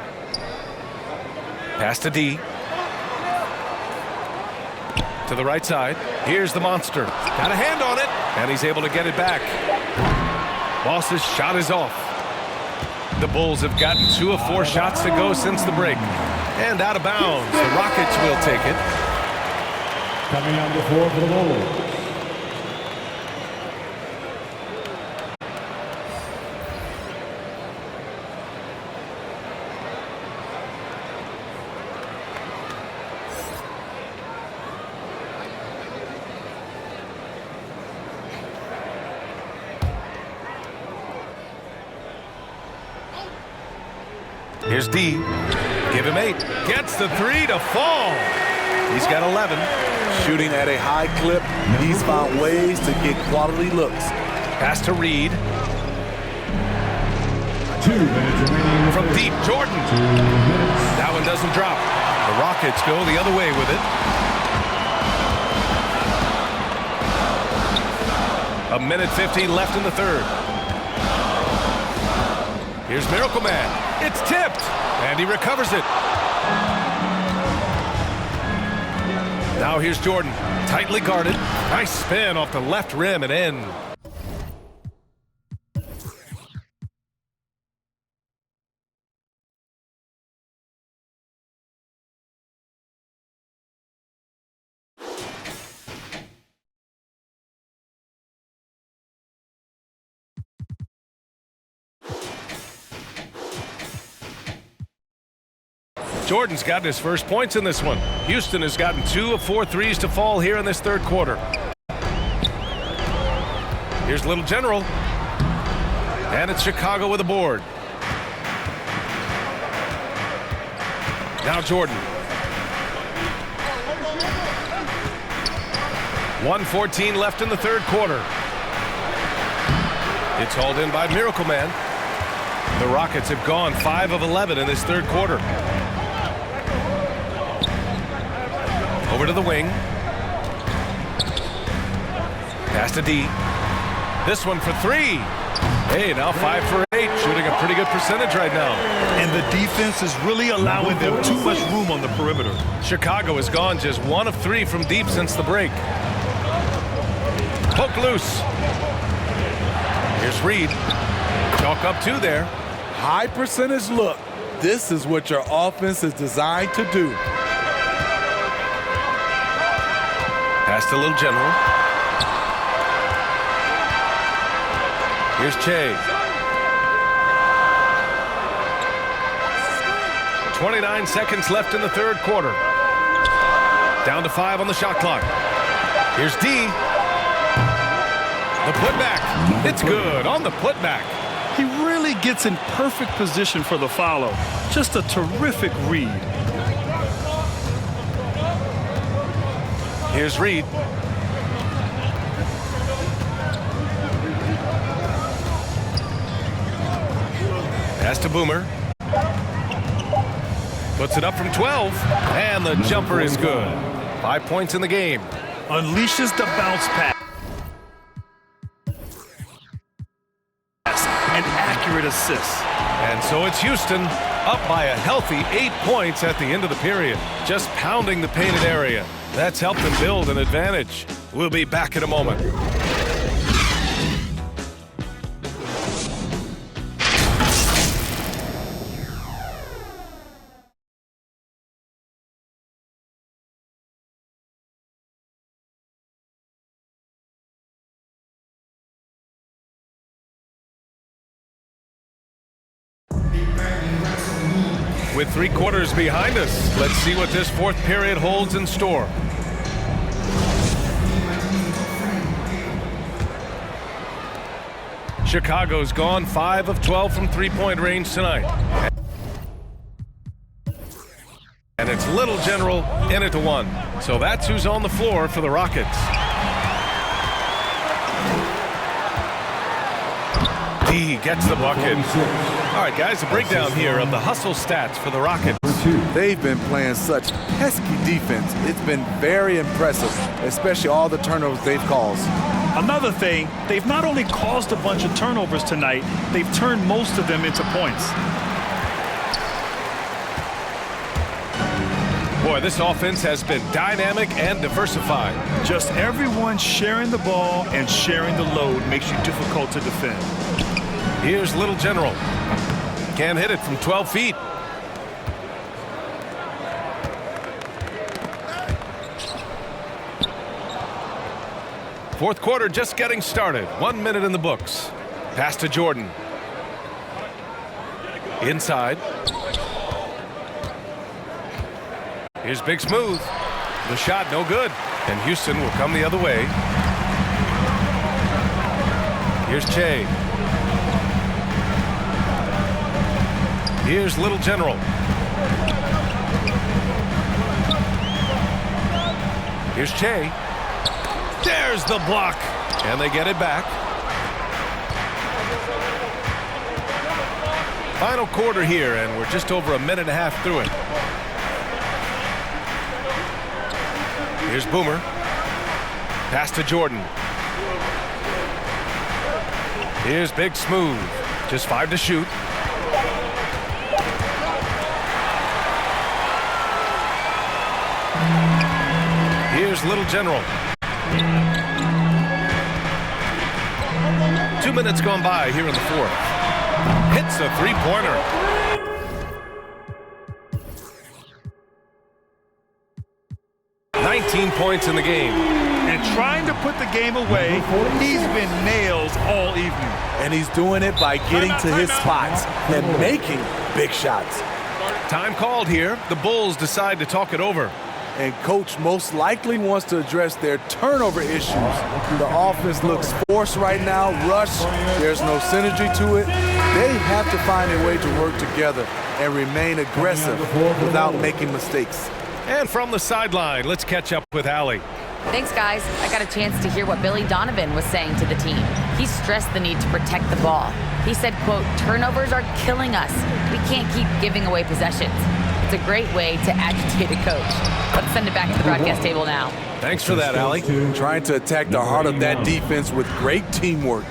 Pass to D. To the right side. Here's the monster. Got a hand on it, and he's able to get it back. Boss's shot is off. The Bulls have gotten 2 of 4 shots to go since the break. And out of bounds. The Rockets will take it. Coming on the floor for the Bulls. Here's D. Give him 8. Gets the 3 to fall. He's got 11. Shooting at a high clip, he's found ways to get quality looks. Pass to Reed. 2 minutes remaining. From deep, Jordan. 2 minutes. That one doesn't drop. The Rockets go the other way with it. 1:15 left in the third. Here's Miracle Man. It's tipped, and he recovers it. Now here's Jordan, tightly guarded. Nice spin off the left rim and in. Jordan's gotten his first points in this one. Houston has gotten 2 of 4 threes to fall here in this third quarter. Here's Little General. And it's Chicago with a board. Now Jordan. 1:14 left in the third quarter. It's hauled in by Miracle Man. The Rockets have gone 5 of 11 in this third quarter. Over to the wing. Pass to D. This one for 3. Hey, now 5 for 8, shooting a pretty good percentage right now. And the defense is really allowing them too much room on the perimeter. Chicago has gone just 1 of 3 from deep since the break. Poke loose. Here's Reed. Chalk up 2 there. High percentage look. This is what your offense is designed to do. Pass to Little General. Here's Che. 29 seconds left in the third quarter. Down to 5 on the shot clock. Here's D. The putback. It's good on the putback. He really gets in perfect position for the follow. Just a terrific read. Here's Reed. Pass to Boomer. Puts it up from 12. And the jumper is good. 5 points in the game. Unleashes the bounce pass. An accurate assist. And so it's Houston up by a healthy 8 points at the end of the period. Just pounding the painted area. That's helped them build an advantage. We'll be back in a moment. With 3 quarters behind us, let's see what this fourth period holds in store. Chicago's gone 5 of 12 from three-point range tonight. And it's Little General in it to 1. So that's who's on the floor for the Rockets. D gets the bucket. All right, guys, a breakdown here of the hustle stats for the Rockets. They've been playing such pesky defense. It's been very impressive, especially all the turnovers they've caused. Another thing, they've not only caused a bunch of turnovers tonight, they've turned most of them into points. Boy, this offense has been dynamic and diversified. Just everyone sharing the ball and sharing the load makes you difficult to defend. Here's Little General. Can't hit it from 12 feet. Fourth quarter just getting started. 1 minute in the books. Pass to Jordan. Inside. Here's Big Smooth. The shot no good. And Houston will come the other way. Here's Che. Here's Little General. Here's Che. There's the block. And they get it back. Final quarter here, and we're just over a minute and a half through it. Here's Boomer. Pass to Jordan. Here's Big Smooth. Just 5 to shoot. Here's Little General. 2 minutes gone by here in the fourth. Hits a three-pointer. Points in the game. And trying to put the game away, he's been nails all evening. And he's doing it by getting to his spots and making big shots. Time called here. The Bulls decide to talk it over. And coach most likely wants to address their turnover issues. The offense looks forced right now, rush. There's no synergy to it. They have to find a way to work together and remain aggressive without making mistakes. And from the sideline, let's catch up with Allie. Thanks, guys. I got a chance to hear what Billy Donovan was saying to the team. He stressed the need to protect the ball. He said, quote, "Turnovers are killing us. We can't keep giving away possessions." It's a great way to agitate a coach. Let's send it back to the broadcast table now. Thanks for that, Allie. Trying to attack the heart of that defense with great teamwork.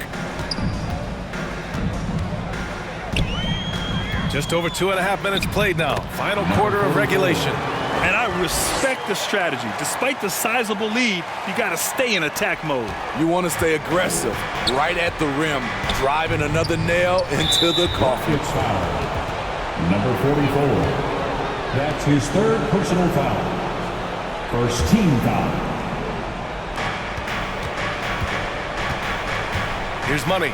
Just over 2.5 minutes played now. Final quarter of regulation. And I respect the strategy. Despite the sizable lead, you got to stay in attack mode. You want to stay aggressive, right at the rim, driving another nail into the coffin. Number 44. That's his third personal foul. First team foul. Here's Money.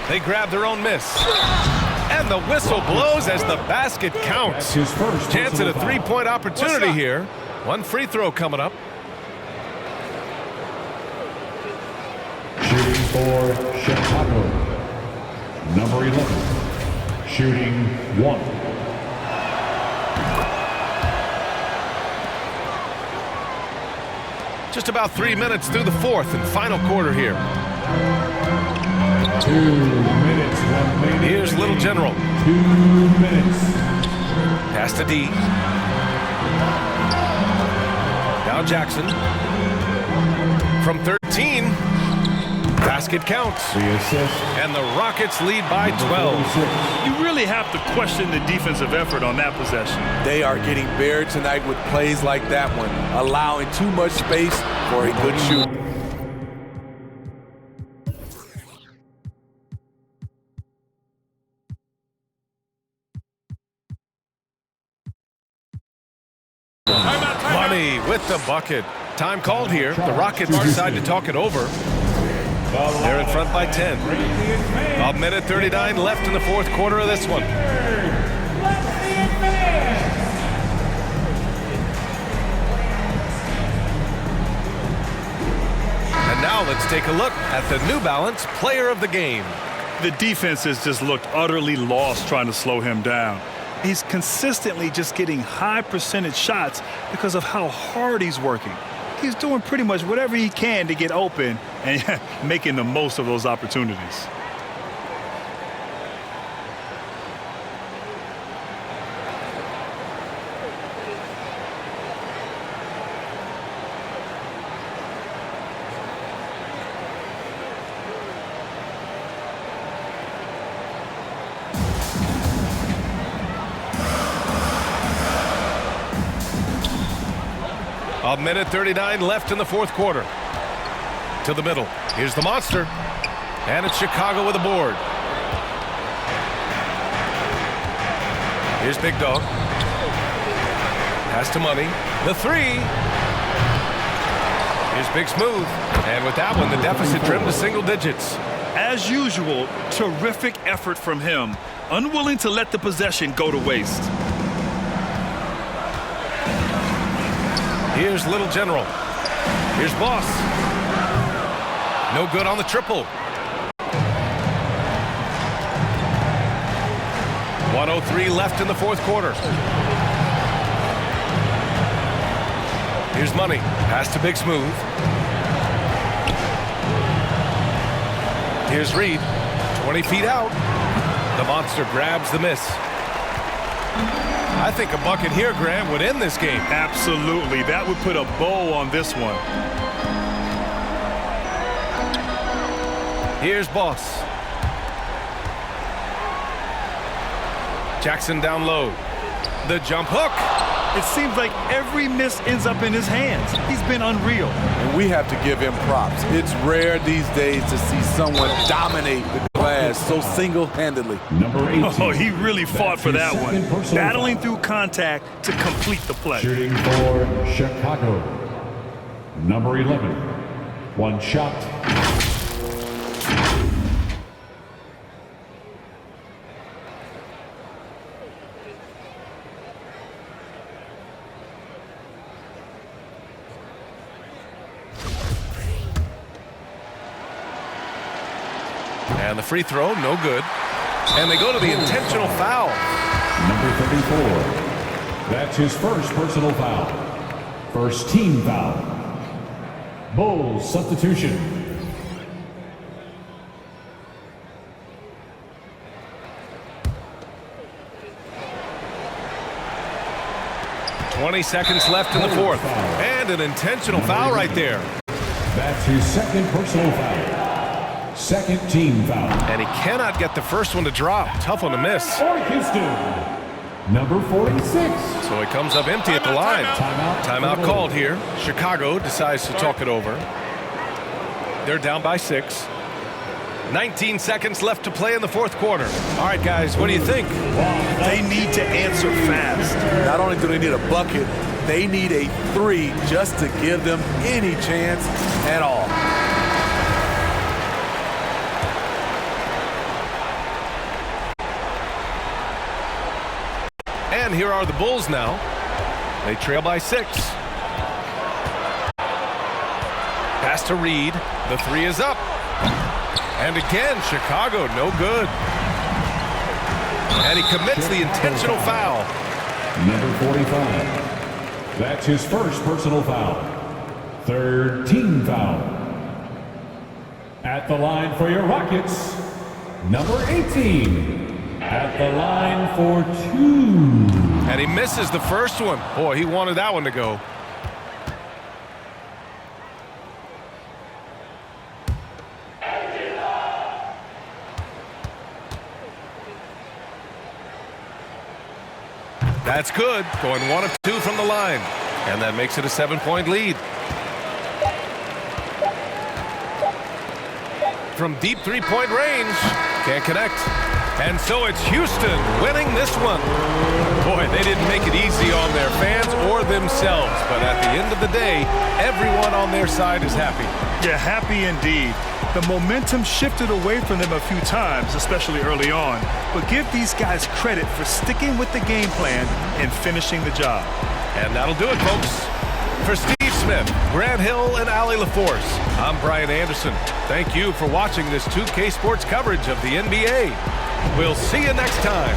They grab their own miss. And the whistle blows as the basket counts. His first chance at a three-point opportunity here. One free throw coming up. Shooting for Chicago. Number 11. Shooting 1. Just about 3 minutes through the fourth and final quarter here. 2 minutes remaining. Here's Little General. 2 minutes. Pass to D. Now Jackson. From 13. Basket counts. The assist. And the Rockets lead by 12. You really have to question the defensive effort on that possession. They are getting buried tonight with plays like that one, allowing too much space for a good shoot. Money with the bucket. Time called here. The Rockets decide to talk it over. They're in front by 10. A minute 39 left in the fourth quarter of this one. And now let's take a look at the New Balance Player of the Game. The defense has just looked utterly lost trying to slow him down. He's consistently just getting high percentage shots because of how hard he's working. He's doing pretty much whatever he can to get open and making the most of those opportunities. A minute 39 left in the fourth quarter. To the middle. Here's the monster. And it's Chicago with a board. Here's Big Dog. Pass to Money. The three. Here's Big Smooth. And with that one, the deficit trimmed to single digits. As usual, terrific effort from him. Unwilling to let the possession go to waste. Here's Little General. Here's Boss. No good on the triple. 1:03 left in the fourth quarter. Here's Money. Pass to Big Smooth. Here's Reed. 20 feet out. The monster grabs the miss. I think a bucket here, Graham, would end this game. Absolutely. That would put a bow on this one. Here's Boss. Jackson down low. The jump hook. It seems like every miss ends up in his hands. He's been unreal. And we have to give him props. It's rare these days to see someone dominate the glass so single-handedly. Number 18. Oh, he really fought for that one. Battling through contact to complete the play. Shooting for Chicago. Number 11. One shot. And the free throw, no good. And they go to the intentional foul. Number 34. That's his first personal foul. First team foul. Bulls substitution. .20 seconds left in the fourth. And an intentional foul right there. That's his second personal foul. Second team foul. And he cannot get the first one to drop. Tough one to miss. For Houston, number 46. So he comes up empty at the line. Timeout called here. Chicago decides to talk it over. They're down by 6. 19 seconds left to play in the fourth quarter. All right, guys, what do you think? They need to answer fast. Not only do they need a bucket, they need a 3 just to give them any chance at all. And here are the Bulls now. They trail by 6. Pass to Reed. The 3 is up. And again, Chicago, no good. And he commits the intentional foul. Number 45. That's his first personal foul. Third team foul. At the line for your Rockets, number 18. At the line for 2. And he misses the first one. Boy, he wanted that one to go. That's good. Going 1 of 2 from the line. And that makes it a 7-point lead. From deep three-point range. Can't connect. And so it's Houston winning this one. Boy, they didn't make it easy on their fans or themselves. But at the end of the day, everyone on their side is happy. Yeah, happy indeed. The momentum shifted away from them a few times, especially early on. But give these guys credit for sticking with the game plan and finishing the job. And that'll do it, folks. For Steve Smith, Grant Hill, and Allie LaForce, I'm Brian Anderson. Thank you for watching this 2K Sports coverage of the NBA. We'll see you next time.